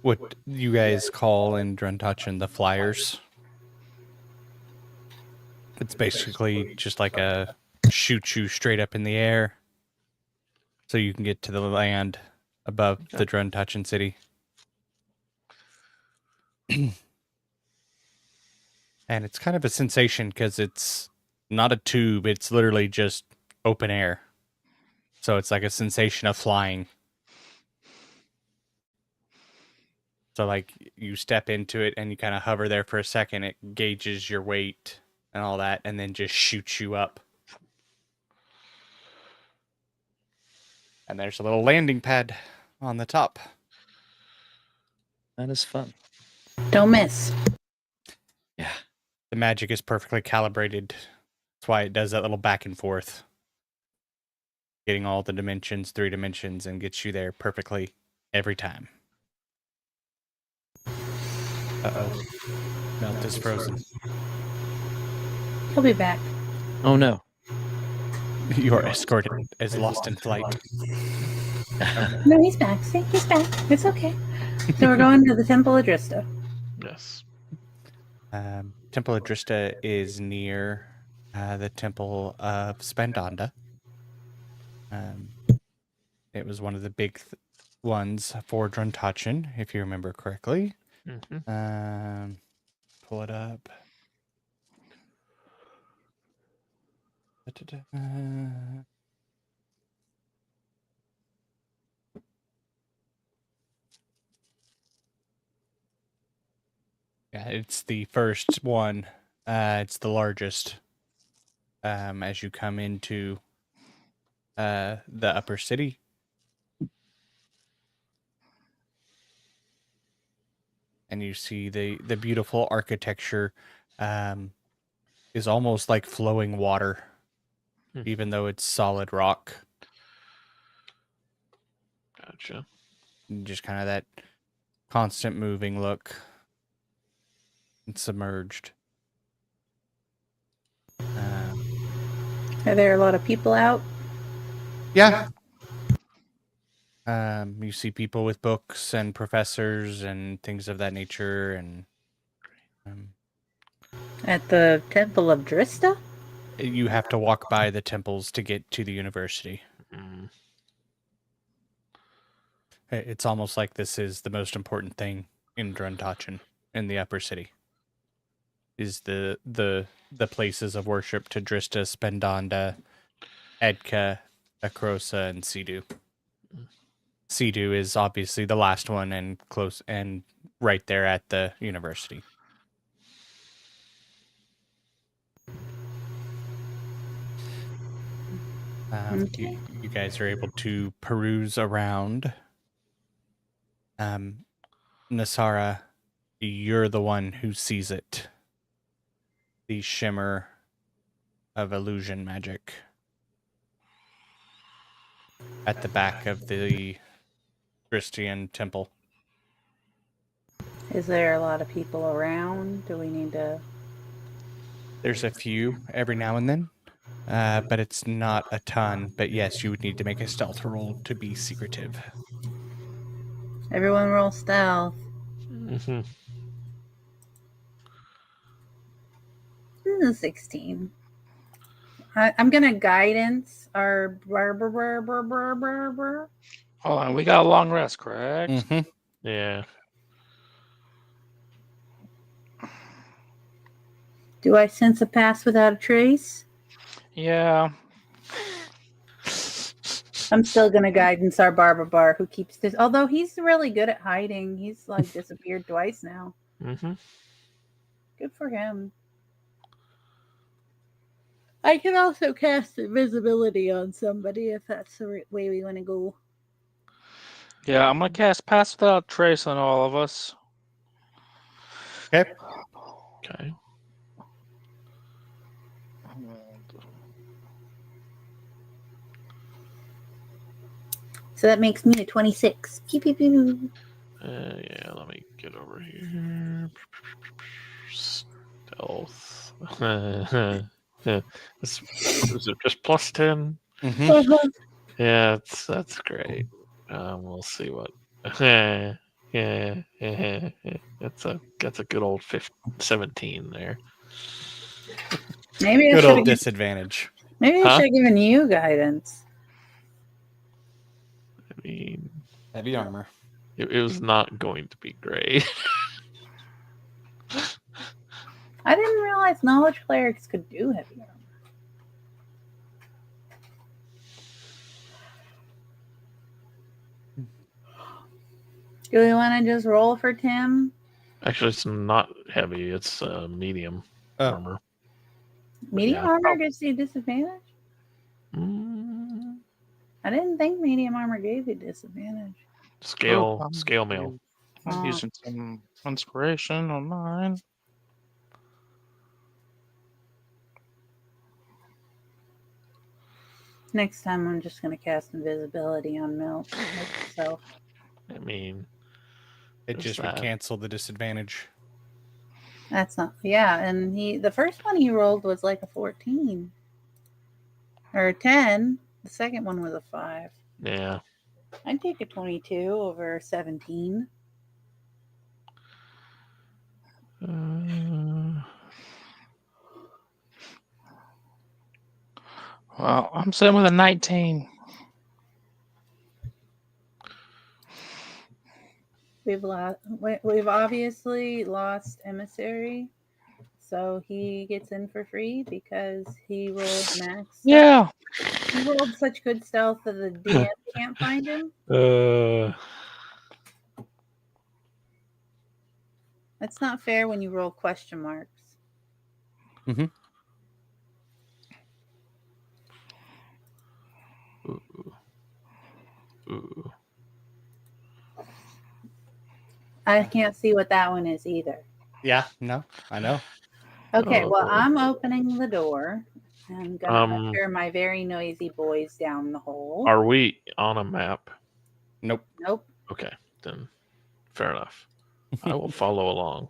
what you guys call in Druntachin the flyers. It's basically just like a shoot you straight up in the air, so you can get to the land above the Druntachin city. And it's kind of a sensation because it's not a tube; it's literally just open air. So it's like a sensation of flying. So like you step into it and you kind of hover there for a second. It gauges your weight and all that, and then just shoots you up. And there's a little landing pad on the top. That is fun. Don't miss. Yeah. The magic is perfectly calibrated. That's why it does that little back and forth. Getting all the dimensions, 3 dimensions, and gets you there perfectly every time. Uh-oh. Melt is frozen. He'll be back. Oh no. Your escort is lost in flight. No, he's back. See, he's back. It's okay. So we're going to the Temple of Drista. Yes. Temple of Drista is near the Temple of Spandanda. It was one of the big ones for Druntachin, if you remember correctly. Mm-hmm. Pull it up. Yeah, it's the first one. It's the largest. As you come into the upper city. And you see the beautiful architecture is almost like flowing water. even though it's solid rock. Gotcha. Just kind of that constant moving look. It's submerged. Are there a lot of people out? Yeah. You see people with books and professors and things of that nature, and At the Temple of Drista? you have to walk by the temples to get to the university. Mm. It's almost like this is the most important thing in Druntachin, in the upper city. Is the places of worship to Drista, Spendanda, Edka, Akrosa, and Sidu. Sidu is obviously the last one and close and right there at the university. Okay. You guys are able to peruse around. Nasara, you're the one who sees it. The shimmer of illusion magic at the back of the Christian temple. Is there a lot of people around? Do we need to... There's a few every now and then, but it's not a ton. But yes, you would need to make a stealth roll to be secretive. Everyone roll stealth. Mm-hmm. 16. I'm gonna guidance our Hold on, we got a long rest, correct? Mm-hmm. Yeah. Do I sense a pass without a trace? Yeah. I'm still gonna guidance our Barbar who keeps this. Although he's really good at hiding, he's like disappeared twice now. Mm-hmm. Good for him. I can also cast invisibility on somebody if that's the way we want to go. Yeah, I'm gonna cast Pass Without Trace on all of us. Okay. Okay. So that makes me a 26. Pew, pew, pew. Yeah, let me get over here. Stealth. Is it just plus 10? Mm-hmm. Yeah, that's great. We'll see what. That's a good old 17 there. Maybe I Good should old have disadvantage. given you guidance. I mean, Heavy armor. it was not going to be great. I didn't realize knowledge clerics could do heavy armor. Do we want to just roll for Tim? Actually, it's not heavy. It's medium armor. Medium Yeah. armor gives you disadvantage? Mm, I didn't think medium armor gave you disadvantage. scale mail. I'm using some inspiration on mine. Next time I'm just going to cast invisibility on Melt. So I mean, It There's just would that. cancel the disadvantage. that's not, yeah. And the first one he rolled was like a 14 or a 10. The second one was a 5. yeah. I'd take a 22 over 17. Well, I'm sitting with a 19. We've obviously lost Emissary, so he gets in for free because he rolled max. Yeah. He rolled such good stealth that the DM can't find him. That's not fair when you roll question marks. Mm-hmm. Ooh. I can't see what that one is either. Yeah, no, I know. Okay, well, Oh. I'm opening the door I'm gonna usher my very noisy boys down the hole. Are we on a map? Nope. Nope. Okay, then fair enough. I will follow along.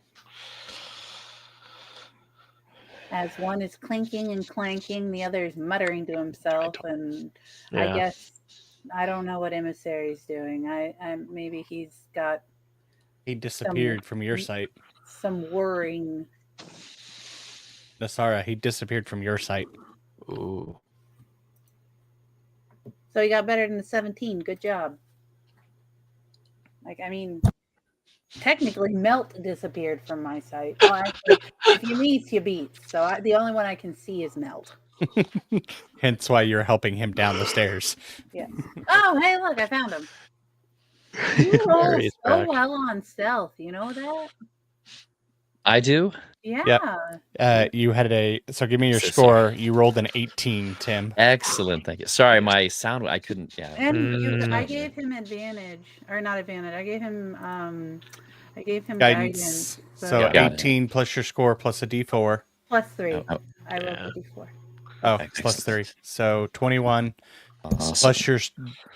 As one is clinking and clanking, the other is muttering to himself, and I Yeah. guess I don't know what emissary's doing. I maybe he's got He disappeared from your sight. some worrying. Nasara, he disappeared from your sight. Ooh. So he got better than the 17. Good job. Like, I mean, technically, Melt disappeared from my sight. Well, actually, if you meet, you beat. So the only one I can see is Melt. Hence why you're helping him down the stairs. Yes. Oh, hey, look, I found him. You roll There he is so back. well on stealth. You know that? I do. Yeah. You had so give me your So score. You rolled an 18, Tim. Excellent. Thank you. Sorry, my sound. I couldn't. Yeah. And I gave him advantage, or not advantage. I gave him guidance. So Yeah. 18 plus your score plus a D4. Plus 3. Oh, I rolled yeah. a D4. Oh, Excellent. plus 3. So 21 Awesome. plus your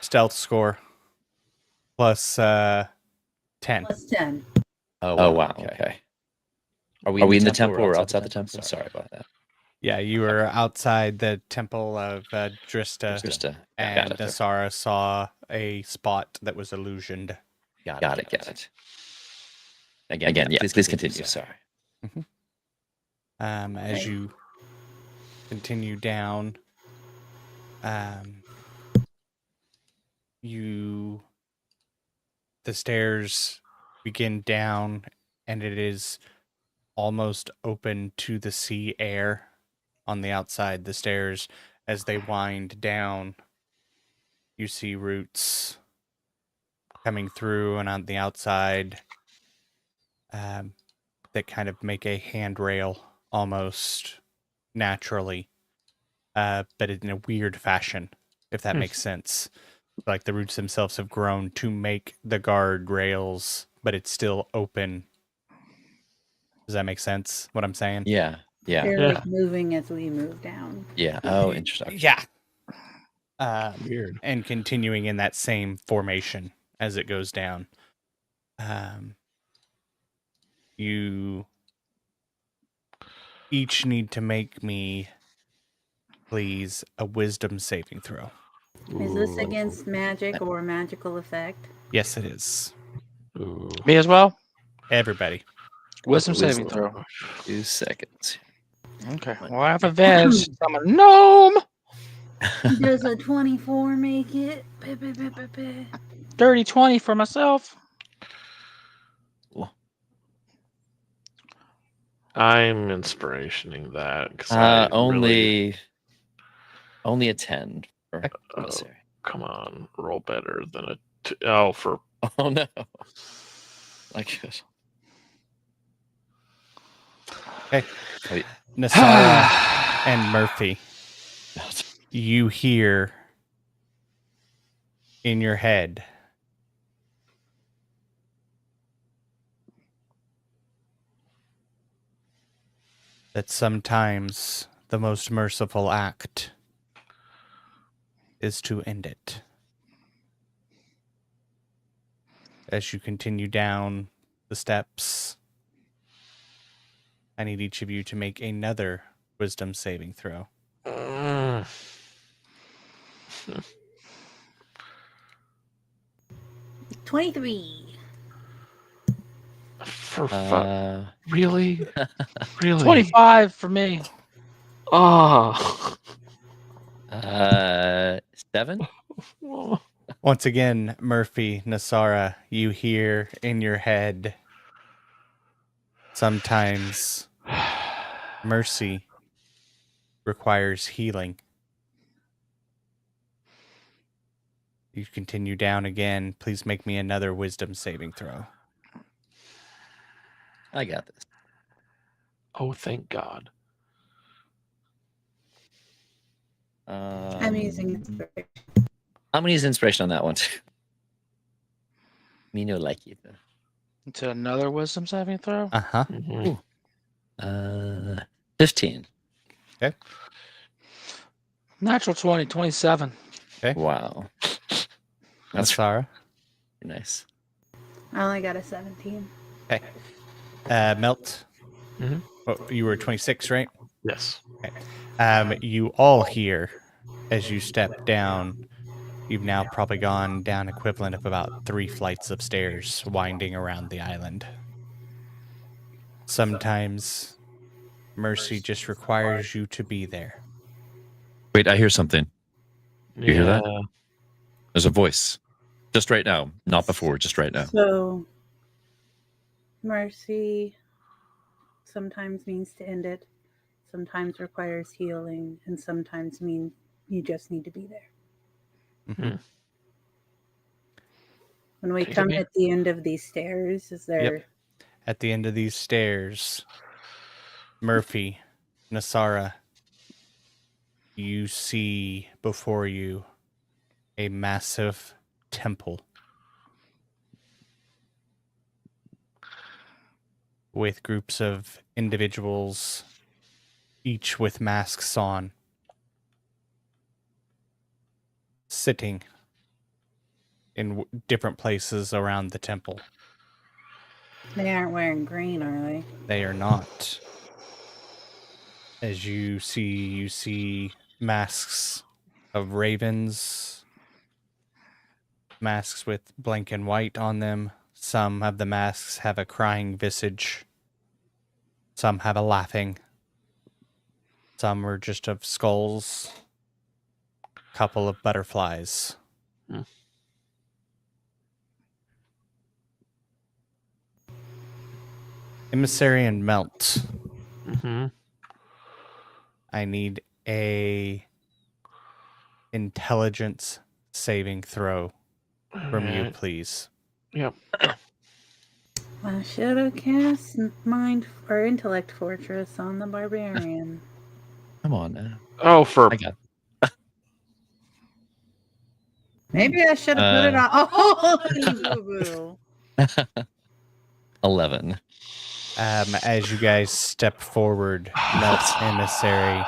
stealth score plus 10. Plus 10. Oh wow. Okay. Are we in the temple or outside the temple? Sorry about that. Yeah, you were outside the temple of Drista, Just and Nasara saw a spot that was illusioned. got it. Again, yeah. Please continue. Sorry. As you continue down, the stairs begin down, and it is almost open to the sea air on the outside. The stairs, as they wind down, you see roots coming through and on the outside that kind of make a handrail almost naturally, but in a weird fashion, if that makes sense. Like the roots themselves have grown to make the guardrails, but it's still open. Does that make sense, what I'm saying? Yeah. They're like moving as we move down. Yeah. Oh, interesting. Yeah. Weird. And continuing in that same formation as it goes down. You each need to make me, please, a wisdom saving throw. Is this against magic or magical effect? Yes, it is. Ooh. Me as well. Everybody. Wisdom saving throw. 2 seconds. Okay. Well, I have advantage. I'm a gnome. Does a 24 make it? Dirty 20 for myself. I'm inspirationing that because Only a 10 for Oh, emissary. come on, roll better than a for Oh no. My gosh. Okay. Wait. Nasara and Murphy, you hear in your head that sometimes the most merciful act is to end it. As you continue down the steps, I need each of you to make another wisdom saving throw. 23. for fuck. Really? 25 for me. Oh. 7. Once again, Murphy, Nasara, you hear in your head, sometimes mercy requires healing. You continue down again. Please make me another wisdom saving throw. I got this. Oh, thank God. I'm using inspiration. I'm gonna use inspiration on that one too. Me no like it. To another wisdom saving throw. Uh-huh. Mhm. 15. Okay. Natural 20, 27. Wow. That's Masara. nice. I only got a 17. Okay. Melt. Mhm. Oh, you were 26, right? Yes. You all hear as you step down. You've now probably gone down equivalent of about 3 flights of stairs, winding around the island. Sometimes mercy just requires you to be there. Wait, I hear something. You hear that? Yeah. There's a voice. Just right now. Not before, just right now. So, mercy sometimes means to end it, sometimes requires healing, and sometimes means you just need to be there. Mhm. When we Take it come in. at the end of these stairs, is there... At the end of these stairs, Murphy, Nasara, you see before you a massive temple with groups of individuals, each with masks on, sitting in different places around the temple. They aren't wearing green, are they? They are not. As you see masks of ravens, masks with blank and white on them. Some of the masks have a crying visage. Some have a laughing. Some are just of skulls. Couple of butterflies. Hmm. Emissary and Melt. Mm-hmm. I need a intelligence saving throw from you, please. Yep. I should have cast Mind or Intellect Fortress on the Barbarian. Come on now. Oh, for I got Maybe I should have put it on. Oh, you boo boo. 11. As you guys step forward, Melt Emissary,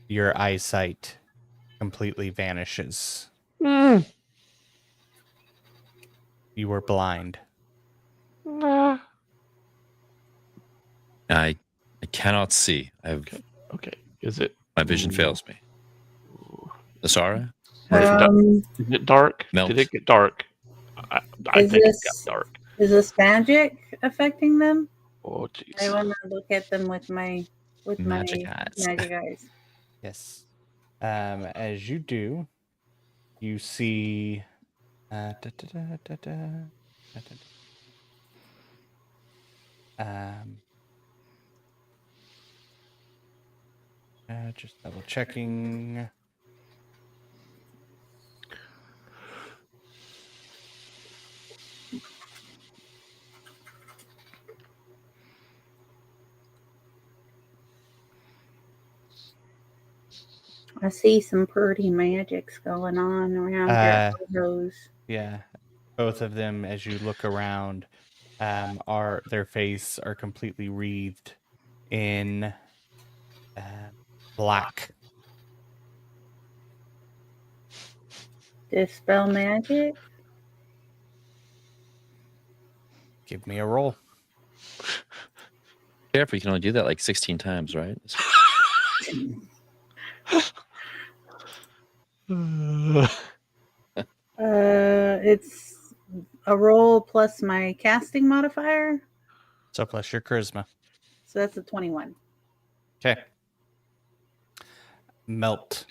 your eyesight completely vanishes. Mm. You were blind. Nah. I cannot see. Okay. Is it? My vision fails me. Nasara? Um, Is it dark? Melt. Did it get dark? I Is think it this- got dark. is this magic affecting them? Oh, I jeez. want to look at them with my Magic eyes. magic eyes. Yes. As you do, you see. Just double checking. I see some pretty magics going on around your elbows. Yeah, both of them, as you look around, are their face are completely wreathed in black. Dispel magic. Give me a roll. Careful, you can only do that like 16 times, right? It's a roll plus my casting modifier, So plus your charisma. so that's a 21. Okay. Melt.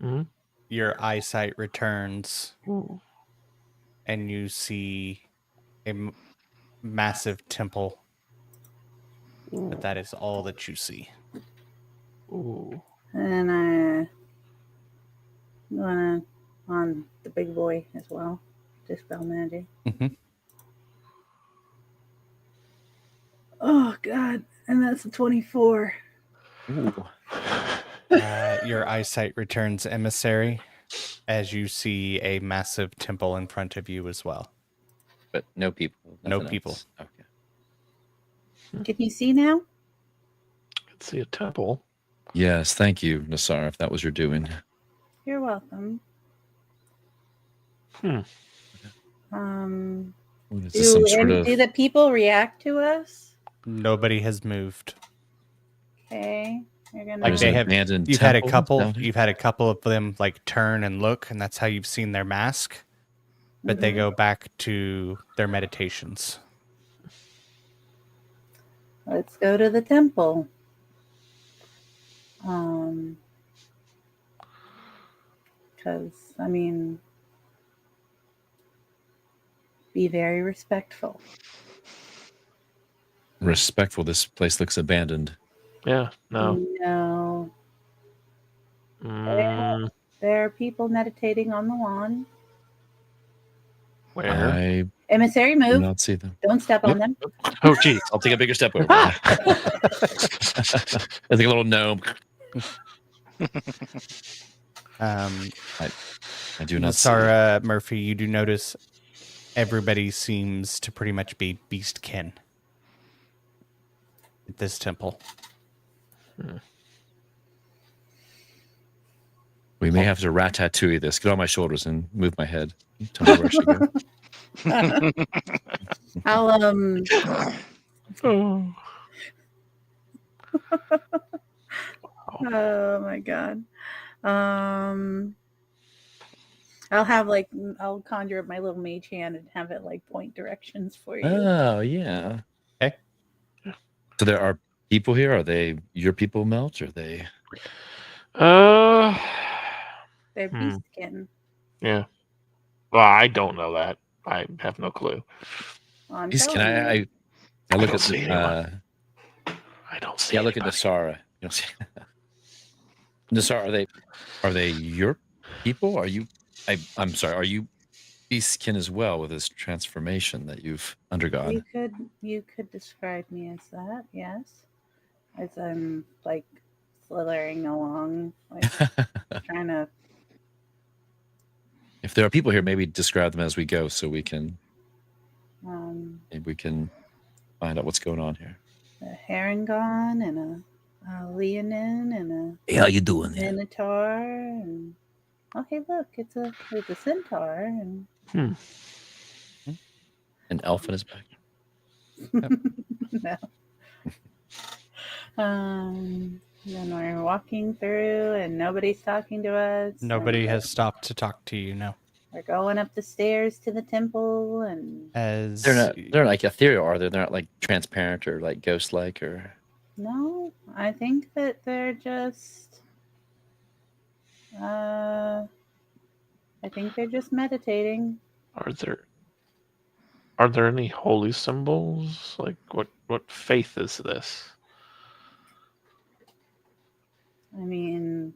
Mhm. Your eyesight returns, Ooh. and you see a massive temple. But that is all that you see. Ooh. And I wanna on the big boy as well. Dispel magic. Mhm. Oh god, and that's a 24. Ooh. Your eyesight returns, Emissary, as you see a massive temple in front of you as well. But no people. No nothing people. else. Okay. Can you see now? Let's see a temple. Yes, thank you, Nassar, if that was your doing. You're welcome. Hmm. What is this, some sort of... Do the people react to us? Nobody has moved. Okay, you're gonna. Like There's they an have, abandoned you've had a temple couple. down here? You've had a couple of them like turn and look, and that's how you've seen their mask. But they Mhm. go back to their meditations. Let's go to the temple. Because I mean, be very respectful. Respectful. This place looks abandoned. Yeah. No. No, Mm, there are people meditating on the lawn. where? I Emissary, do move! not see them. Don't step on Yep. them. Oh, geez. I'll take a bigger step over. I think a little gnome. I do not see. Sarah Murphy, you do notice everybody seems to pretty much be beastkin at this temple. We may have to ratatouille this. Get on my shoulders and move my head. Tell me where I should go. I'll Oh. Oh my god. I'll conjure up my little mage hand and have it like point directions for you. Oh, yeah. Okay. So there are people here? Are they your people, Melt? Or are they... They're beastkin. Yeah. Well, I don't know that. I have no clue. I'm Can telling you. I look don't at see the, anyone. I don't see. yeah, look at anybody. Nassara. You don't see... Nassara, are they your people? Are you... I'm sorry, are you beastkin as well with this transformation that you've undergone? You could describe me as that, yes. As I'm like slithering along, like trying to. If there are people here, maybe describe them as we go, so we can maybe we can find out what's going on here. A Harangon and a Leonin and a Hey, how you doing there? Minotaur and okay, look, it's a centaur and An elf in his back. no. Then we're walking through and nobody's talking to us. Nobody and has stopped to talk to you, no. We're going up the stairs to the temple and As They're like ethereal, are they? They're not like transparent or like ghost-like or... no, I think that they're just I think they're just meditating. Are there any holy symbols? Like what faith is this? I mean,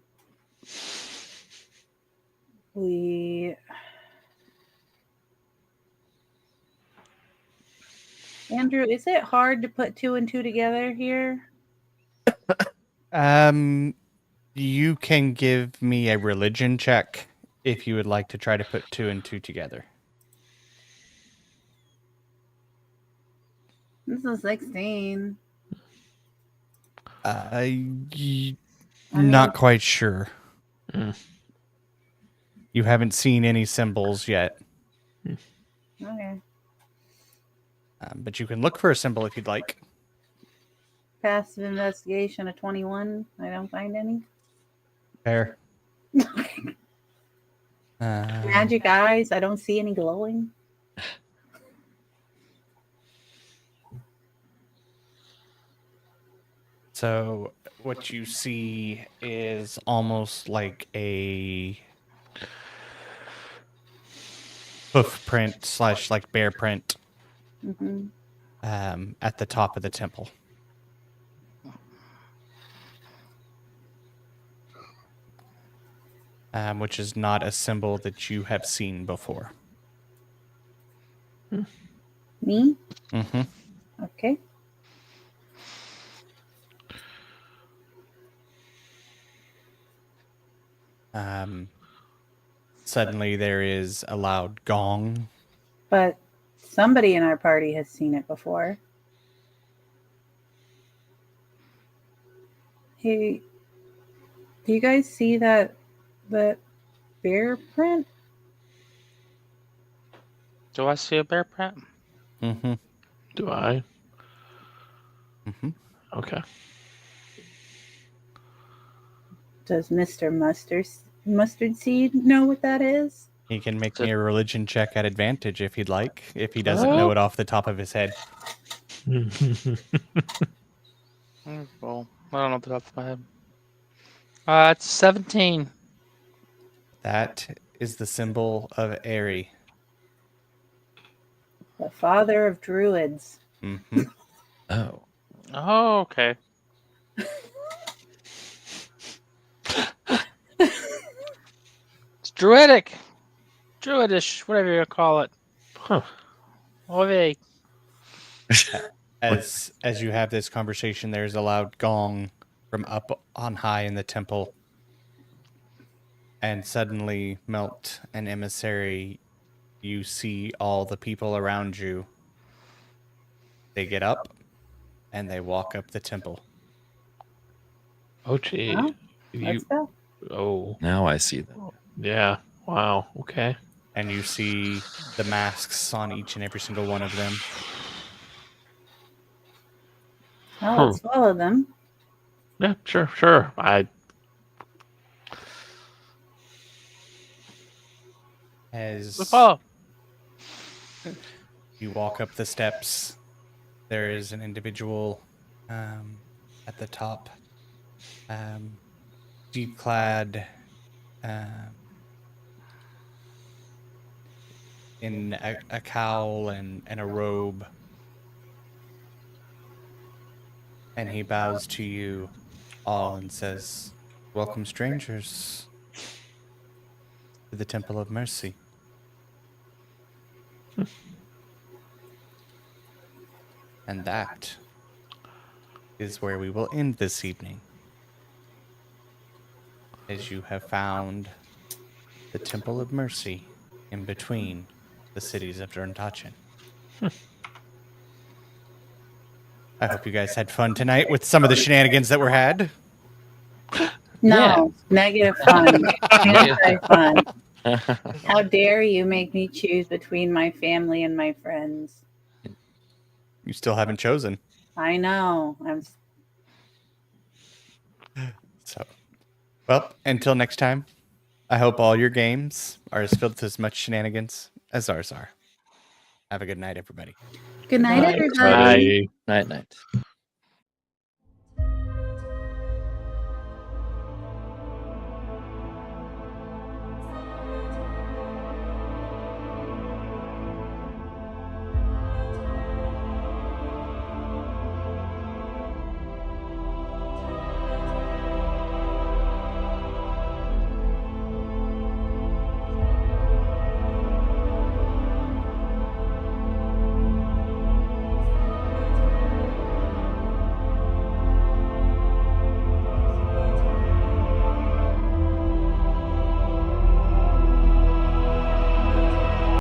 Andrew, is it hard to put two and two together here? you can give me a religion check if you would like to try to put two and two together. This is 16. Not quite sure. Mm. You haven't seen any symbols yet. Okay. But you can look for a symbol if you'd like. Passive investigation of 21. I don't find any. Fair. Magic eyes. I don't see any glowing. So what you see is almost like a hoof print / like bear print Mm-hmm. at the top of the temple. Which is not a symbol that you have seen before. Me? Mm-hmm. Okay. Suddenly there is a loud gong. But somebody in our party has seen it before. Hey, Do you guys see that bear print? Do I see a bear print? Mm-hmm. Do I? Mm-hmm. Okay. Does Mr. Mustard Seed know what that is? He can make So- me a religion check at advantage if he'd like, if he doesn't know it off the top of his head. Well, I don't know off the top of my head. It's 17. That is the symbol of Eri. The father of druids. Mm-hmm. Oh. Oh, okay. It's druidic. Druidish, whatever you call it. Huh. Ove. As you have this conversation, there's a loud gong from up on high in the temple. And suddenly, Melt and Emissary, you see all the people around you. They get up and they walk up the temple. Oh, gee. Well, You. let's go. Oh. Now I see them. Yeah. Wow. Okay. And you see the masks on each and every single one of them. Well, let's follow them. Yeah. Sure. As We follow. you walk up the steps, there is an individual at the top, deep clad in a cowl and a robe. And he bows to you all and says, "Welcome, strangers, to the Temple of Mercy." And that is where we will end this evening. As you have found the Temple of Mercy in between the cities of Durntachen. I hope you guys had fun tonight with some of the shenanigans that were had. No, negative fun. Anti-fun. How dare you make me choose between my family and my friends? You still haven't chosen. I know. So, well, until next time, I hope all your games are as filled with as much shenanigans as ours are. Have a good night, everybody. Good night, everybody. I. Night.